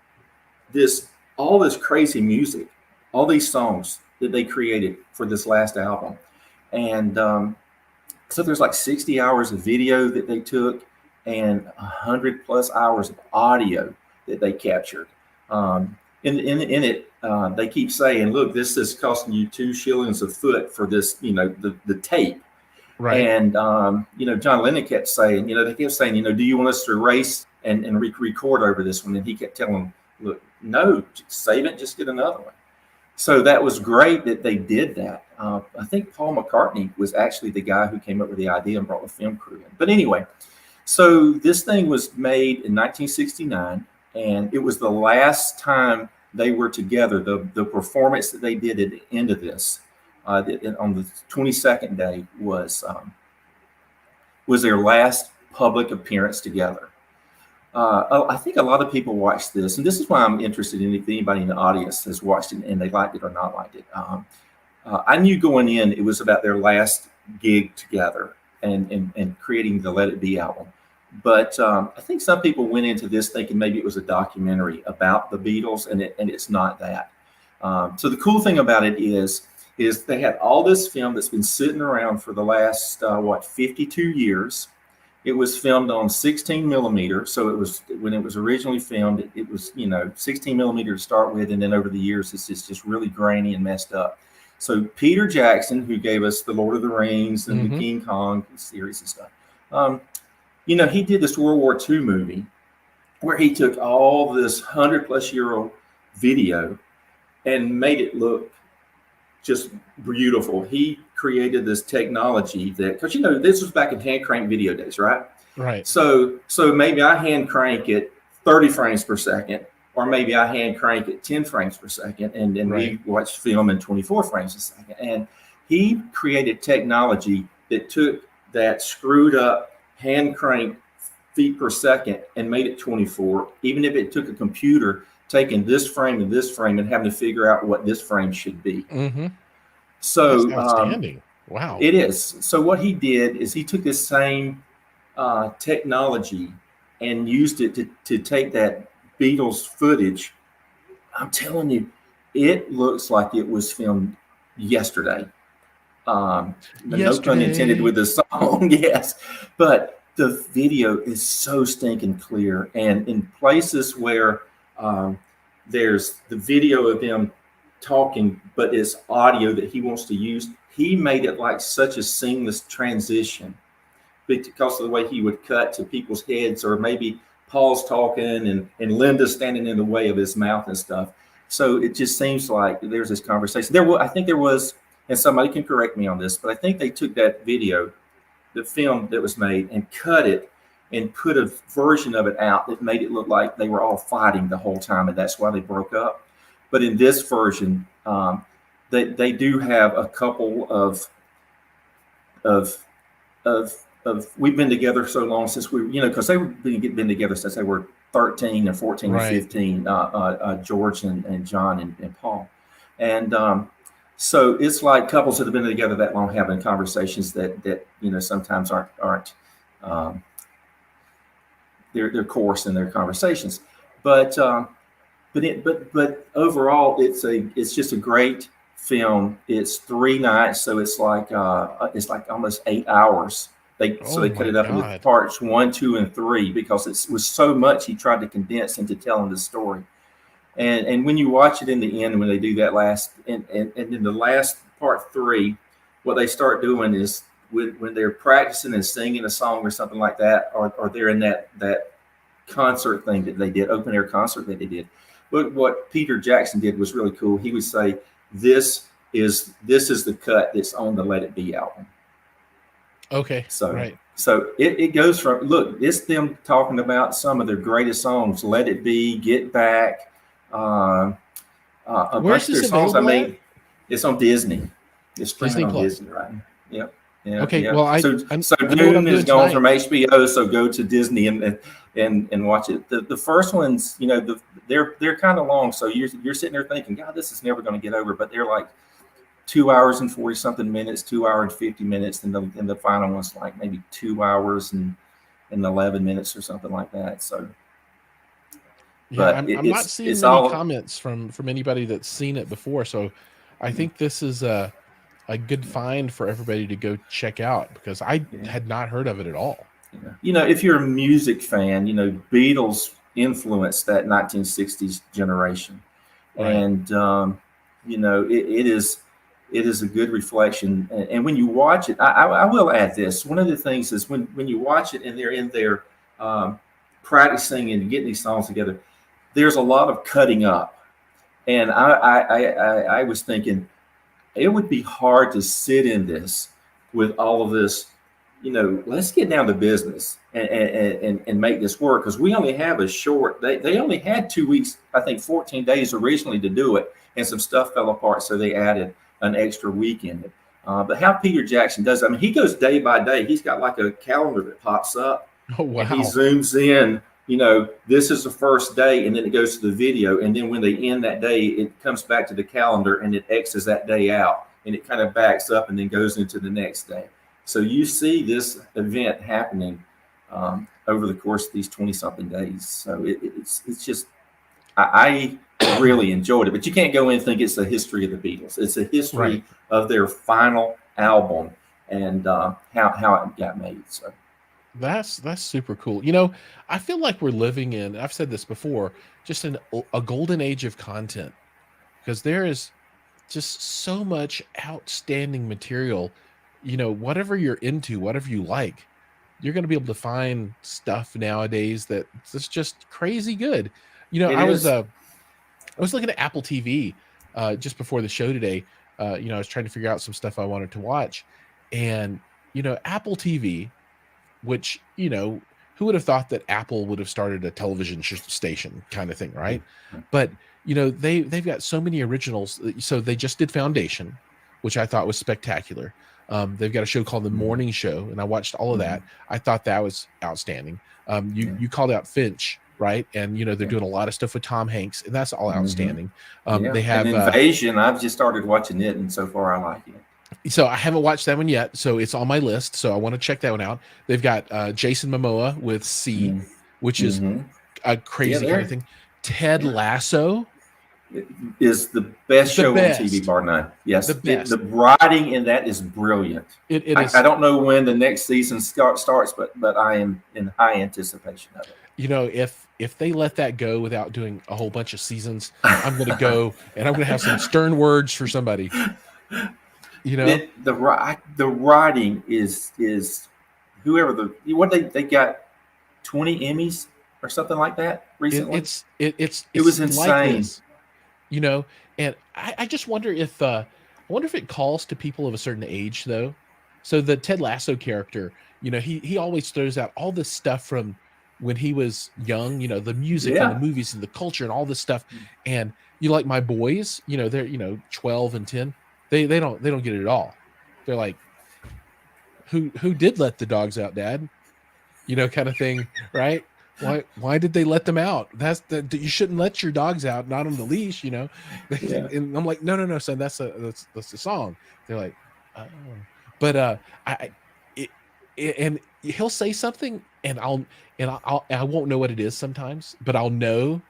all this crazy music, all these songs that they created for this last album. And so there's like 60 hours of video that they took, and 100+ hours of audio that they captured. In it, they keep saying, look, this is costing you 2 shillings a foot for this, the tape. Right. And, John Lennon kept saying, they kept saying, do you want us to erase and record over this one? And he kept telling them, look, no, save it, just get another one. So that was great that they did that. I think Paul McCartney was actually the guy who came up with the idea and brought the film crew in. But anyway, so this thing was made in 1969, and it was the last time they were together. The performance that they did at the end of this, on the 22nd day, was their last public appearance together. I think a lot of people watched this, and this is why I'm interested in if anybody in the audience has watched it and they liked it or not liked it. I knew going in it was about their last gig together and creating the Let It Be album. But I think some people went into this thinking maybe it was a documentary about the Beatles, and it's not that. So the cool thing about it is they had all this film that's been sitting around for the last 52 years. It was filmed on 16 millimeter. So it was, when it was originally filmed, it was 16 millimeter to start with, and then over the years it's just really grainy and messed up. So Peter Jackson, who gave us the Lord of the Rings and the King Kong series and stuff, he did this World War II movie where he took all this 100-plus-year-old video and made it look just beautiful. He created this technology that, because this was back in hand crank video days, right? Right. So maybe I hand crank it 30 frames per second, or maybe I hand crank it 10 frames per second, and then we watch film in 24 frames a second. And he created technology that took that screwed up hand crank feet per second and made it 24, even if it took a computer taking this frame and this frame and having to figure out what this frame should be. So that's outstanding. Wow. It is. So what he did is he took this same technology and used it to take that Beatles footage. I'm telling you, it looks like it was filmed yesterday. No pun intended with the song, yes. But the video is so stinking clear. And in places where there's the video of them talking, but it's audio that he wants to use, he made it like such a seamless transition because of the way he would cut to people's heads, or maybe Paul's talking and Linda's standing in the way of his mouth and stuff. So it just seems like there's this conversation. I think there was, and somebody can correct me on this, but I think they took that video, the film that was made, and cut it and put a version of it out that made it look like they were all fighting the whole time, and that's why they broke up. But in this version, they do have a couple of we've been together so long since because they've been together since they were 13 and 14 and 15, George and John and Paul. And so it's like couples that have been together that long having conversations that sometimes aren't they're coarse in their conversations. But overall, it's just a great film. It's 3 nights, so it's like almost 8 hours. They cut it up into parts 1, 2, and 3 because it was so much he tried to condense into telling the story. And when you watch it in the end, when they do that last and in the last part 3, what they start doing is when they're practicing and singing a song or something like that, or they're in that concert thing that they did, open air concert that they did. But what Peter Jackson did was really cool. He would say, this is the cut that's on the Let It Be album. Okay. So it goes from, look, it's them talking about some of their greatest songs, Let It Be, Get Back, a bunch of their songs. I mean, it's on Disney. It's Disney on Disney, right? Yep. Yeah, okay. yeah. Well, so Dune is gone from HBO, so go to Disney and watch it. The first ones, they're kind of long, so you're sitting there thinking, God, this is never going to get over. But they're like 2 hours and 40 something minutes, 2 hours and 50 minutes, and the final one's like maybe 2 hours and 11 minutes or something like that. So. Yeah, I'm not seeing many comments from anybody that's seen it before, so I think this is a good find for everybody to go check out because I had not heard of it at all. If you're a music fan, Beatles influenced that 1960s generation, right. And it is a good reflection. And when you watch it, I will add this. One of the things is when you watch it and they're in there practicing and getting these songs together, there's a lot of cutting up, and I was thinking, it would be hard to sit in this with all of this, let's get down to business and make this work. Because we only have a short, they only had 2 weeks, I think 14 days originally to do it. And some stuff fell apart. So they added an extra week in it. But how Peter Jackson does, he goes day by day. He's got like a calendar that pops up. Oh, wow. And he zooms in, this is the first day, and then it goes to the video. And then when they end that day, it comes back to the calendar and it X's that day out, and it kind of backs up and then goes into the next day. So you see this event happening over the course of these 20-something days. So it's just, I really enjoyed it. But you can't go in and think it's the history of the Beatles. It's a history of their final album and how it got made. So That's super cool. You know, I feel like we're living in, I've said this before, just in a golden age of content, because there is just so much outstanding material. You know, whatever you're into, whatever you like, you're going to be able to find stuff nowadays that's just crazy good. You know, I was looking at Apple TV just before the show today. You know, I was trying to figure out some stuff I wanted to watch, and you know, Apple TV, which, you know, who would have thought that Apple would have started a television station kind of thing, right? But you know, they've got so many originals. So they just did Foundation, which I thought was spectacular. They've got a show called The Morning Show, and I watched all of that. I thought that was outstanding. You called out Finch, right? And you know, they're doing a lot of stuff with Tom Hanks, and that's all outstanding. They have and Invasion. I've just started watching it, and so far I like it. So I haven't watched that one yet, so it's on my list. So I want to check that one out. They've got Jason Momoa with C, which is a crazy kind of thing. Ted Lasso is the best show on TV, bar none. Yes, the writing in that is brilliant. It is. I don't know when the next season starts, but I am in high anticipation of it. You know, if they let that go without doing a whole bunch of seasons, I'm going to go and I'm going to have some stern words for somebody. You know, the writing is whoever they got 20 Emmys or something like that recently. It was insane. Like, you know, and I just wonder if it calls to people of a certain age though. So the Ted Lasso character, you know, he always throws out all this stuff from when he was young, you know, the music and the movies and the culture and all this stuff. And you like my boys, you know, they're, you know, 12 and 10. They don't get it at all. They're like, who did let the dogs out, Dad? You know, kind of thing, right? Why did they let them out? You shouldn't let your dogs out, not on the leash, you know. And I'm like, no, son, that's the song. They're like, oh. But and he'll say something, and I won't know what it is sometimes, but I'll know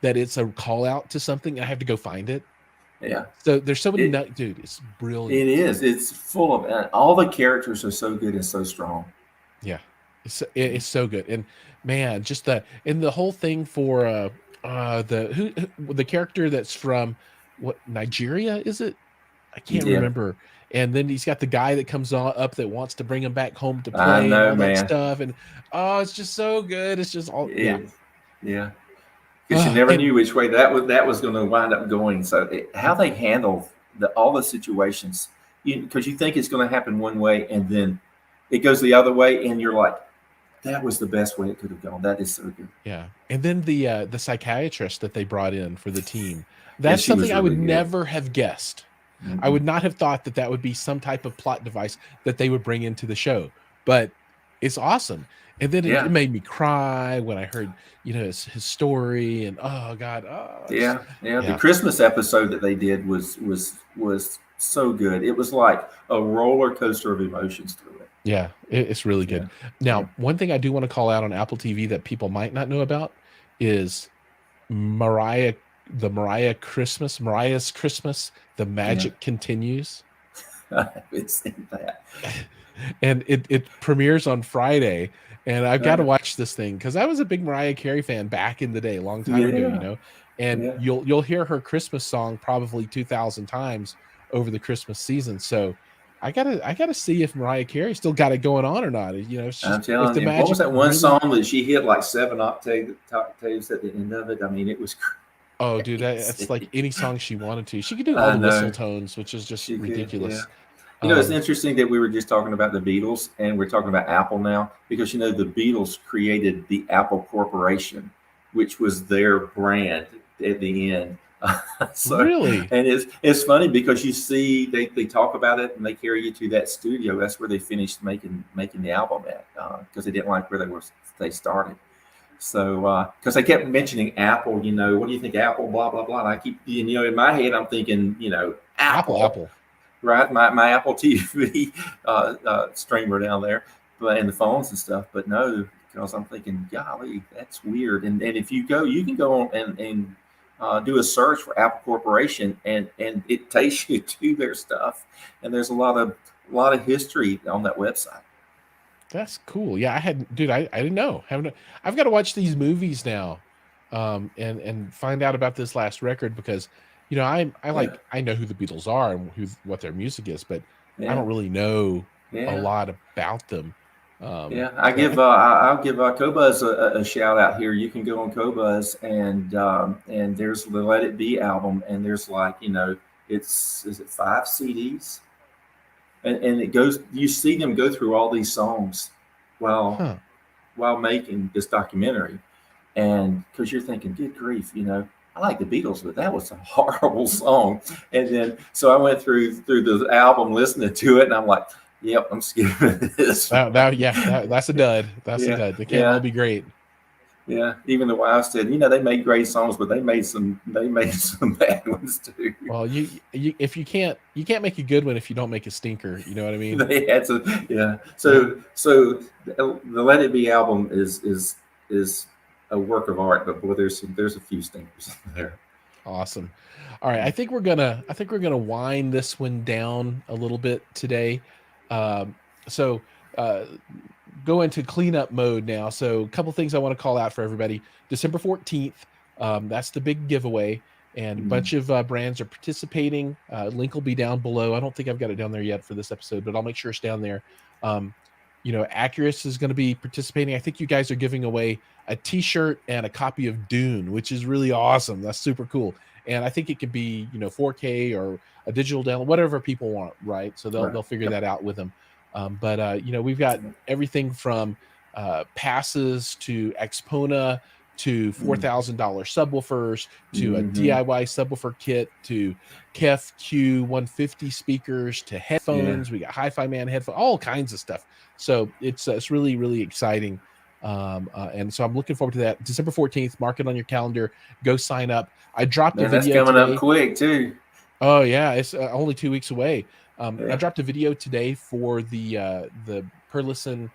that it's a call out to something. And I have to go find it. Yeah. So there's so many dude, it's brilliant. It is. It's full of all the characters are so good and so strong. Yeah. It's so good. And man, just the whole thing for the character that's from what, Nigeria, is it? I can't remember. And then he's got the guy that comes up that wants to bring him back home to play and all that stuff. And it's just so good. It's just all yeah. Because you never knew which way that was going to wind up going. So how they handle all the situations, because you think it's going to happen one way and then it goes the other way, and you're like, that was the best way it could have gone. That is so good. Yeah. And then the psychiatrist that they brought in for the team, that's something I would never have guessed. Mm-hmm. I would not have thought that would be some type of plot device that they would bring into the show, but it's awesome. And then it made me cry when I heard, you know, his story, and oh God. The Christmas episode that they did was so good. It was like a roller coaster of emotions through it. Yeah, it's really good. Now, one thing I do want to call out on Apple TV that people might not know about is Mariah's Christmas, The Magic Continues. I haven't seen that. And it premieres on Friday. And I've got to watch this thing because I was a big Mariah Carey fan back in the day, a long time ago, you know. And you'll hear her Christmas song probably 2,000 times over the Christmas season. So I gotta see if Mariah Carey still got it going on or not. You know, I'm telling you, what was that one song that she hit like 7 octaves at the end of it? I mean, it was. Oh, dude, that's like any song she wanted to. She could do all the whistle tones, which is just ridiculous. You know, it's interesting that we were just talking about the Beatles and we're talking about Apple now, because, you know, the Beatles created the Apple Corporation, which was their brand at the end. Really? And it's funny because you see they talk about it and they carry you to that studio. That's where they finished making the album at, because they didn't like where they started. So because they kept mentioning Apple, you know, what do you think, Apple, blah, blah, blah. And I keep, you know, in my head, I'm thinking, you know, Apple. Right, my Apple TV streamer down there, and the phones and stuff. But no, because I'm thinking, golly, that's weird. And if you go, you can go on and do a search for Apple Corporation, and it takes you to their stuff. And there's a lot of history on that website. That's cool. Yeah, I didn't know. I've got to watch these movies now, and find out about this last record, because, I know who the Beatles are and what their music is, but I don't really know a lot about them. I'll give Cobuzz a shout out here. You can go on Cobuzz, and there's the Let It Be album, and there's is it 5 CDs? And it goes, you see them go through all these songs while making this documentary. And because you're thinking, good grief, I like the Beatles, but that was a horrible song. And then, so I went through the album, listening to it, and I'm like, yep, I'm skipping this. That's a dud. That's a dud. They can't all be great. Yeah, even the wife said, they made great songs, but they made some bad ones too. Well, if you can't make a good one if you don't make a stinker. You know what I mean? They had to, So the Let It Be album is a work of art, but boy, there's a few stinkers in there. Awesome. All right, I think we're gonna wind this one down a little bit today. So go into cleanup mode now. So a couple things I want to call out for everybody. December 14th, that's the big giveaway, and a bunch of brands are participating. Link will be down below. I don't think I've got it down there yet for this episode, but I'll make sure it's down there. Acurus is going to be participating. I think you guys are giving away a t-shirt and a copy of Dune, which is really awesome. That's super cool. And I think it could be, 4K or a digital download, whatever people want, right? So they'll figure that out with them. But we've got everything from passes to Expona to $4,000 subwoofers to a DIY subwoofer kit to KEF Q150 speakers to headphones. We got Hi-Fi Man headphones, all kinds of stuff. So it's really, really exciting. And so I'm looking forward to that. December 14th, mark it on your calendar. Go sign up. I dropped a video. That's coming up quick too. Oh yeah, it's only 2 weeks away. I dropped a video today for the Perlison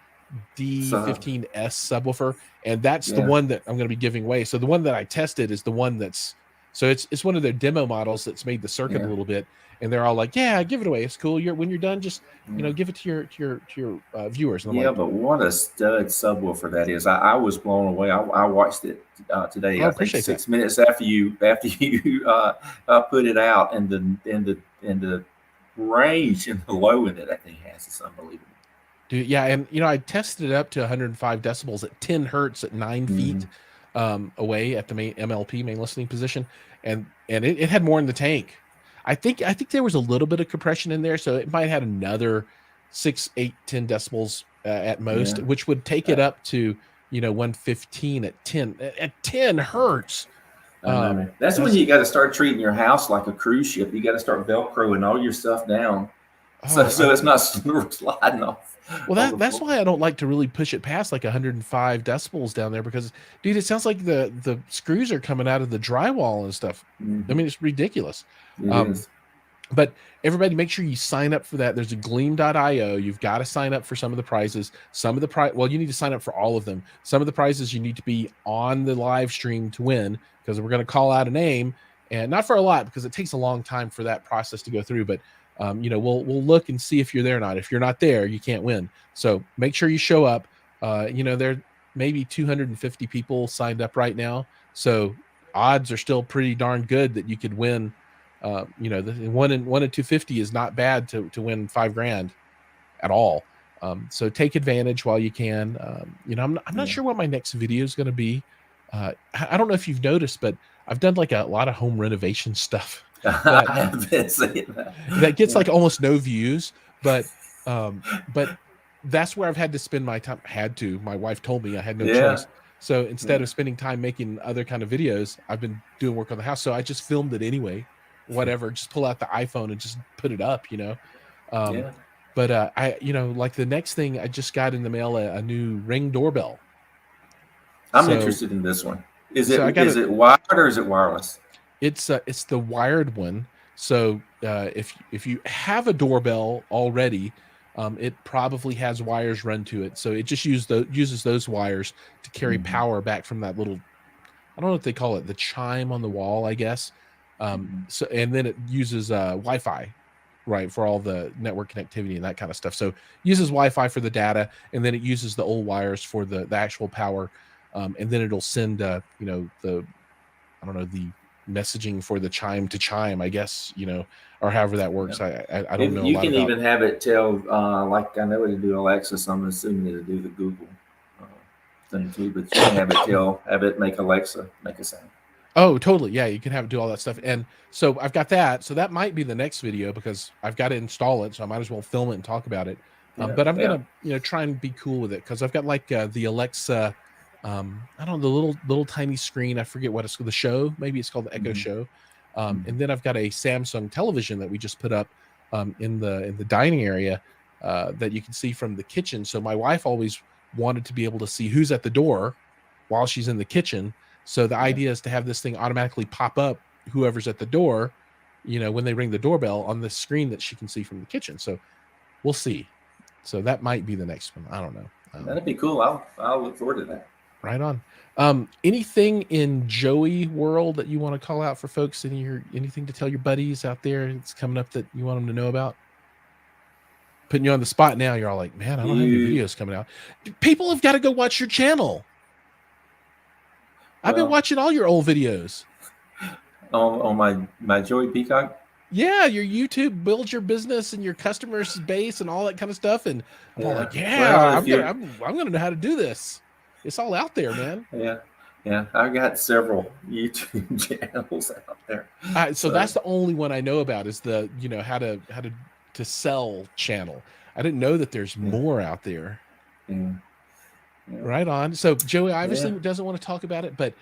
D15S subwoofer, and that's the one that I'm going to be giving away. So the one that I tested is the one it's one of their demo models that's made the circuit a little bit, and they're all like, "Yeah, give it away. It's cool. When you're done, just give it to your viewers." And I'm but what a stud subwoofer that is! I was blown away. I watched it today. I appreciate 6 minutes after you put it out, and the range and the low in it, I think is unbelievable. Dude, yeah, and I tested it up to 105 decibels at 10 hertz at 9 feet away at the main MLP, main listening position, and it had more in the tank. I think there was a little bit of compression in there, so it might have had another 6, 8, 10 decibels at most, which would take it up to 115 at 10 hertz. That's when you got to start treating your house like a cruise ship. You got to start Velcroing all your stuff down, so it's not sliding off. Well, that's why I don't like to really push it past like 105 decibels down there, because, dude, it sounds like the screws are coming out of the drywall and stuff. I mean, it's ridiculous. It is. But everybody, make sure you sign up for that. There's a gleam.io. You've got to sign up for some of the prizes. Well, you need to sign up for all of them. Some of the prizes you need to be on the live stream to win, because we're going to call out a name, and not for a lot, because it takes a long time for that process to go through. But we'll look and see if you're there or not. If you're not there, you can't win. So make sure you show up. There may be 250 people signed up right now, so odds are still pretty darn good that you could win. The 1 in 250 is not bad to win $5,000 at all. So take advantage while you can. I'm not sure what my next video is going to be. I don't know if you've noticed, but I've done like a lot of home renovation stuff. I have been seeing that. That gets like almost no views, but that's where I've had to spend my time. My wife told me I had no choice. So instead of spending time making other kind of videos, I've been doing work on the house. So I just filmed it anyway. Whatever, just pull out the iPhone and just put it up. But I like the next thing I just got in the mail a new Ring Doorbell. I'm interested in this one. Is it wired or is it wireless? It's the wired one. So if you have a doorbell already, it probably has wires run to it. So it just uses those wires to carry power back from that little, I don't know what they call it, the chime on the wall, I guess. So, and then it uses Wi-Fi, right, for all the network connectivity and that kind of stuff. So it uses Wi-Fi for the data, and then it uses the old wires for the actual power. And then it'll send, the messaging for the chime to chime, I guess, or however that works. I don't know. You can even have it tell, like I know it'll do Alexa, so I'm assuming it'll do the Google thing too, but you can have it make Alexa make a sound. Oh, totally. Yeah, you can have it do all that stuff. And so I've got that. So that might be the next video because I've got to install it. So I might as well film it and talk about it. But I'm going to, try and be cool with it because I've got like the Alexa, I don't know, the little tiny screen. I forget what it's called, the Show. Maybe it's called the Echo Show. And then I've got a Samsung television that we just put up in the dining area that you can see from the kitchen. So my wife always wanted to be able to see who's at the door while she's in the kitchen. So the idea is to have this thing automatically pop up whoever's at the door, when they ring the doorbell on the screen that she can see from the kitchen. So we'll see. So that might be the next one. I don't know. That'd be cool. I'll look forward to that. Right on. Anything in Joey world that you want to call out for folks? Anything to tell your buddies out there it's coming up that you want them to know about? Putting you on the spot now. You're all like, man, I don't have any videos coming out. People have got to go watch your channel. I've been watching all your old videos. On my Joey Peacock? Yeah, your YouTube builds your business and your customer base and all that kind of stuff. And I'm all like, I'm gonna know how to do this. It's all out there, man. Yeah. I've got several YouTube channels out there. So that's the only one I know about is the how to sell channel. I didn't know that there's more out there. Yeah. Right on. So Joey obviously doesn't want to talk about it, but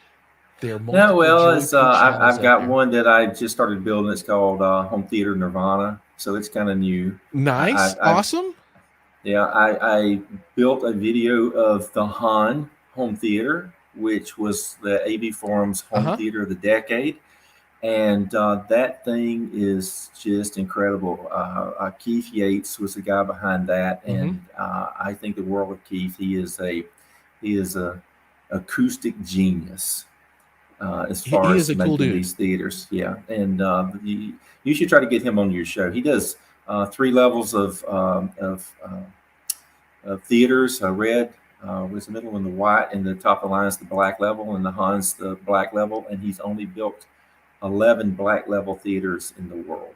there are multiple. No, well, it's I've got one that I just started building. It's called Home Theater Nirvana. So it's kind of new. Nice, awesome. I built a video of the Han Home Theater, which was the AV Forum's Home Theater of the Decade, and that thing is just incredible. Keith Yates was the guy behind that, and I think the world of Keith. He is a acoustic genius as far as making these theaters. Yeah, and you should try to get him on your show. He does 3 levels of theaters. Red was the middle, and the white, and the top of the line is the black level, and the Han's the black level, and he's only built 11 black level theaters in the world.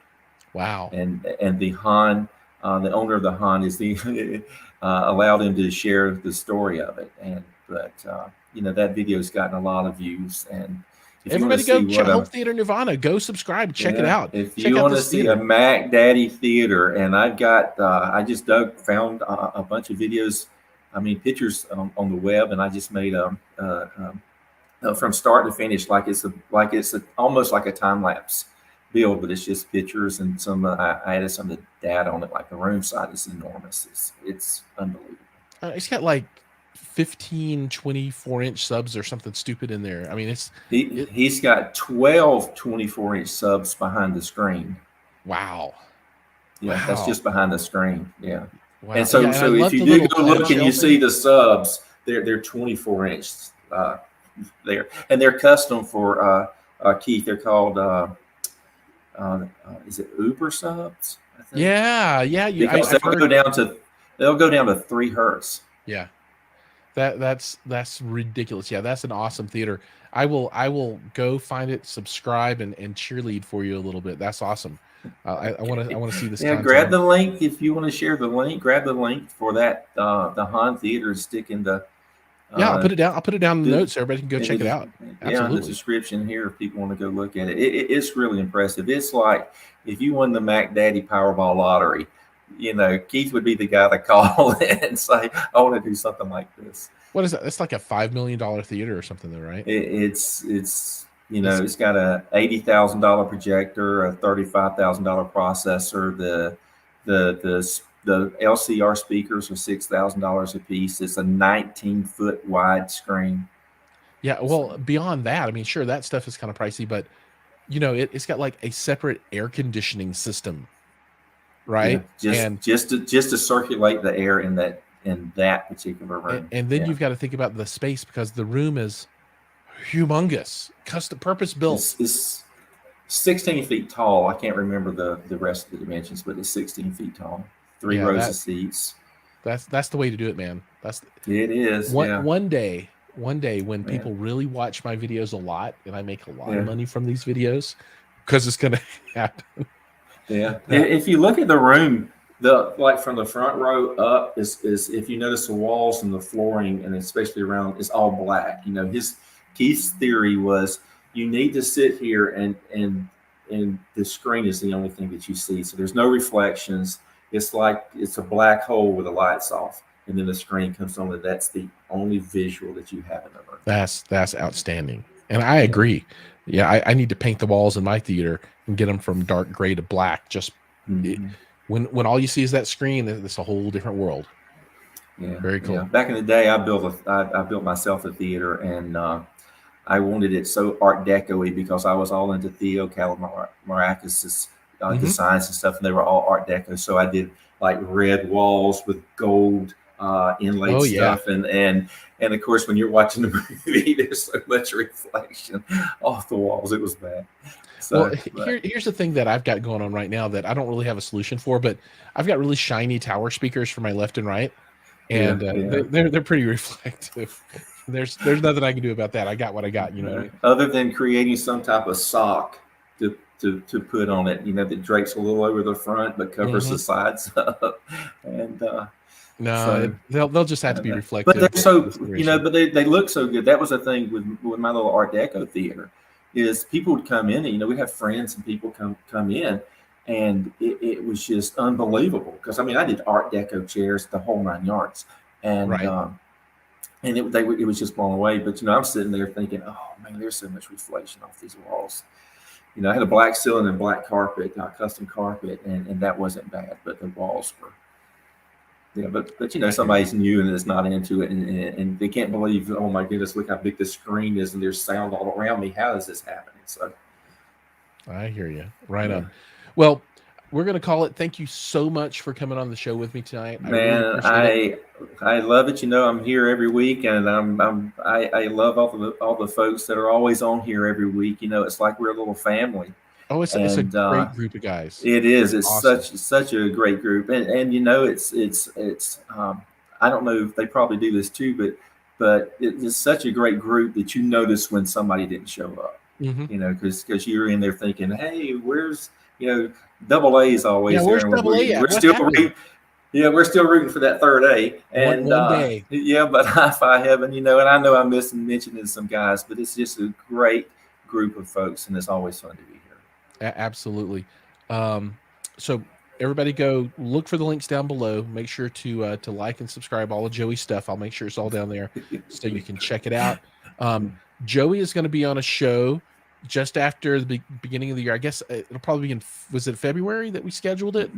Wow. And the Han, the owner of the Han is allowed him to share the story of it. But that video's gotten a lot of views, and everybody go check Home Theater Nirvana. Go subscribe, check it out. If you want to see a Mac Daddy theater, and I've got I just found a bunch of videos, pictures on the web, and I just made from start to finish, like it's almost like a time lapse build, but it's just pictures and some. I added some of the data on it. Like the room side is enormous. It's unbelievable. It's got like 15 24-inch subs or something stupid in there. He's got 12 24-inch subs behind the screen. Wow. Yeah, that's just behind the screen. Yeah. Wow. And so if you do go look and you see the subs, they're 24-inch there, and they're custom for Keith. They're called is it Uber subs? I think. Yeah. Because they'll go down to 3 hertz. Yeah. That's ridiculous. Yeah, that's an awesome theater. I will go find it, subscribe, and cheerlead for you a little bit. That's awesome. I want to see this. Yeah, grab the link if you want to share the link. Grab the link for that the Han Theater and stick in the. I'll put it down. I'll put it down in the notes so everybody can go check it out. Absolutely. Yeah, in the description here if people want to go look at it. It's really impressive. It's like if you won the Mac Daddy Powerball lottery. Keith would be the guy to call and say, I want to do something like this. What is that? It's like a $5 million theater or something, though, right? It's got a $80,000 projector, a $35,000 processor. The LCR speakers are $6,000 a piece. It's a 19-foot wide screen. Yeah, well, beyond that, sure, that stuff is kind of pricey, but it's got like a separate air conditioning system right? Yeah, just to circulate the air in that particular room. And then you've got to think about the space, because the room is humongous, custom purpose built. It's 16 feet tall. I can't remember the rest of the dimensions, but it's 16 feet tall. 3 rows of seats. That's the way to do it, man. It is. One day when people really watch my videos a lot, and I make a lot of money from these videos, because it's gonna happen. Yeah. If you look at the room, like from the front row up is if you notice the walls and the flooring, and especially around, it's all black. You know, Keith's theory was you need to sit here and the screen is the only thing that you see. So there's no reflections. It's like it's a black hole with the lights off, and then the screen comes on, and that's the only visual that you have in the room. That's outstanding, and I agree. Yeah, I need to paint the walls in my theater and get them from dark gray to black. Just when all you see is that screen, it's a whole different world. Yeah, very cool. Yeah. Back in the day, I built myself a theater, and I wanted it so Art Deco-y because I was all into Theo Calamarakis' designs and stuff, and they were all Art Deco. So I did like red walls with gold inlaid stuff, and of course when you're watching the movie, there's so much reflection off the walls. It was bad. So, here's the thing that I've got going on right now that I don't really have a solution for, but I've got really shiny tower speakers for my left and right, and they're pretty reflective. There's nothing I can do about that. I got what I got, you know. Other than creating some type of sock to put on it, you know, that drapes a little over the front but covers the sides up, and they'll just have to be reflective. But they're so, you know, but they look so good. That was the thing with my little Art Deco theater, is people would come in, and you know, we'd have friends and people come in, and it was just unbelievable, because I mean, I did Art Deco chairs, the whole 9 yards, and and it was just blown away. But you know, I'm sitting there thinking, oh man, there's so much reflection off these walls. You know, I had a black ceiling and black carpet, custom carpet, and that wasn't bad, but the walls were. Yeah, but you know, somebody's new and is not into it, and they can't believe, oh my goodness, look how big the screen is, and there's sound all around me. How is this happening? So, I hear you. Right on. Well, we're gonna call it. Thank you so much for coming on the show with me tonight. Man, I love it. You know, I'm here every week, and I love all the folks that are always on here every week. You know, it's like we're a little family. Oh, it's a great group of guys. It is. It's awesome. such a great group, and you know, it's I don't know if they probably do this too, but it's such a great group that you notice when somebody didn't show up. You know, because you're in there thinking, hey, where's, you know, Double A is always there. Where's Double A at? We're still rooting for that third A, and one day. Yeah, but high heaven, you know, and I know I'm mentioning some guys, but it's just a great group of folks, and it's always fun to be here. Absolutely. So everybody go look for the links down below. Make sure to like and subscribe all of Joey's stuff. I'll make sure it's all down there so you can check it out. Joey is going to be on a show just after the beginning of the year. I guess it'll probably be was it February that we scheduled it?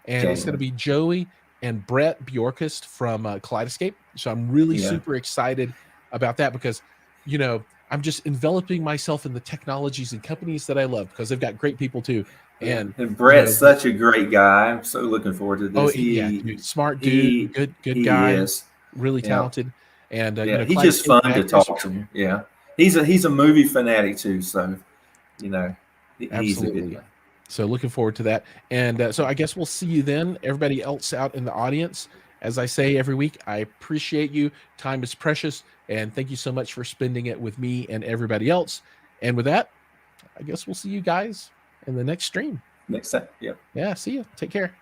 And it's going to be Joey and Brett Bjorkist from Kaleidoscape. So I'm really super excited about that, because, you know, I'm just enveloping myself in the technologies and companies that I love, because they've got great people too. And Brett's such a great guy. I'm so looking forward to this. Dude, smart dude, good guy, is really talented, and you know, he's just fun to talk to. Yeah, he's a movie fanatic too. So, you know, he's a good guy. So looking forward to that. And so I guess we'll see you then. Everybody else out in the audience, as I say every week, I appreciate you. Time is precious, and thank you so much for spending it with me and everybody else. And with that, I guess we'll see you guys in the next stream. Next time. Yeah. See you. Take care.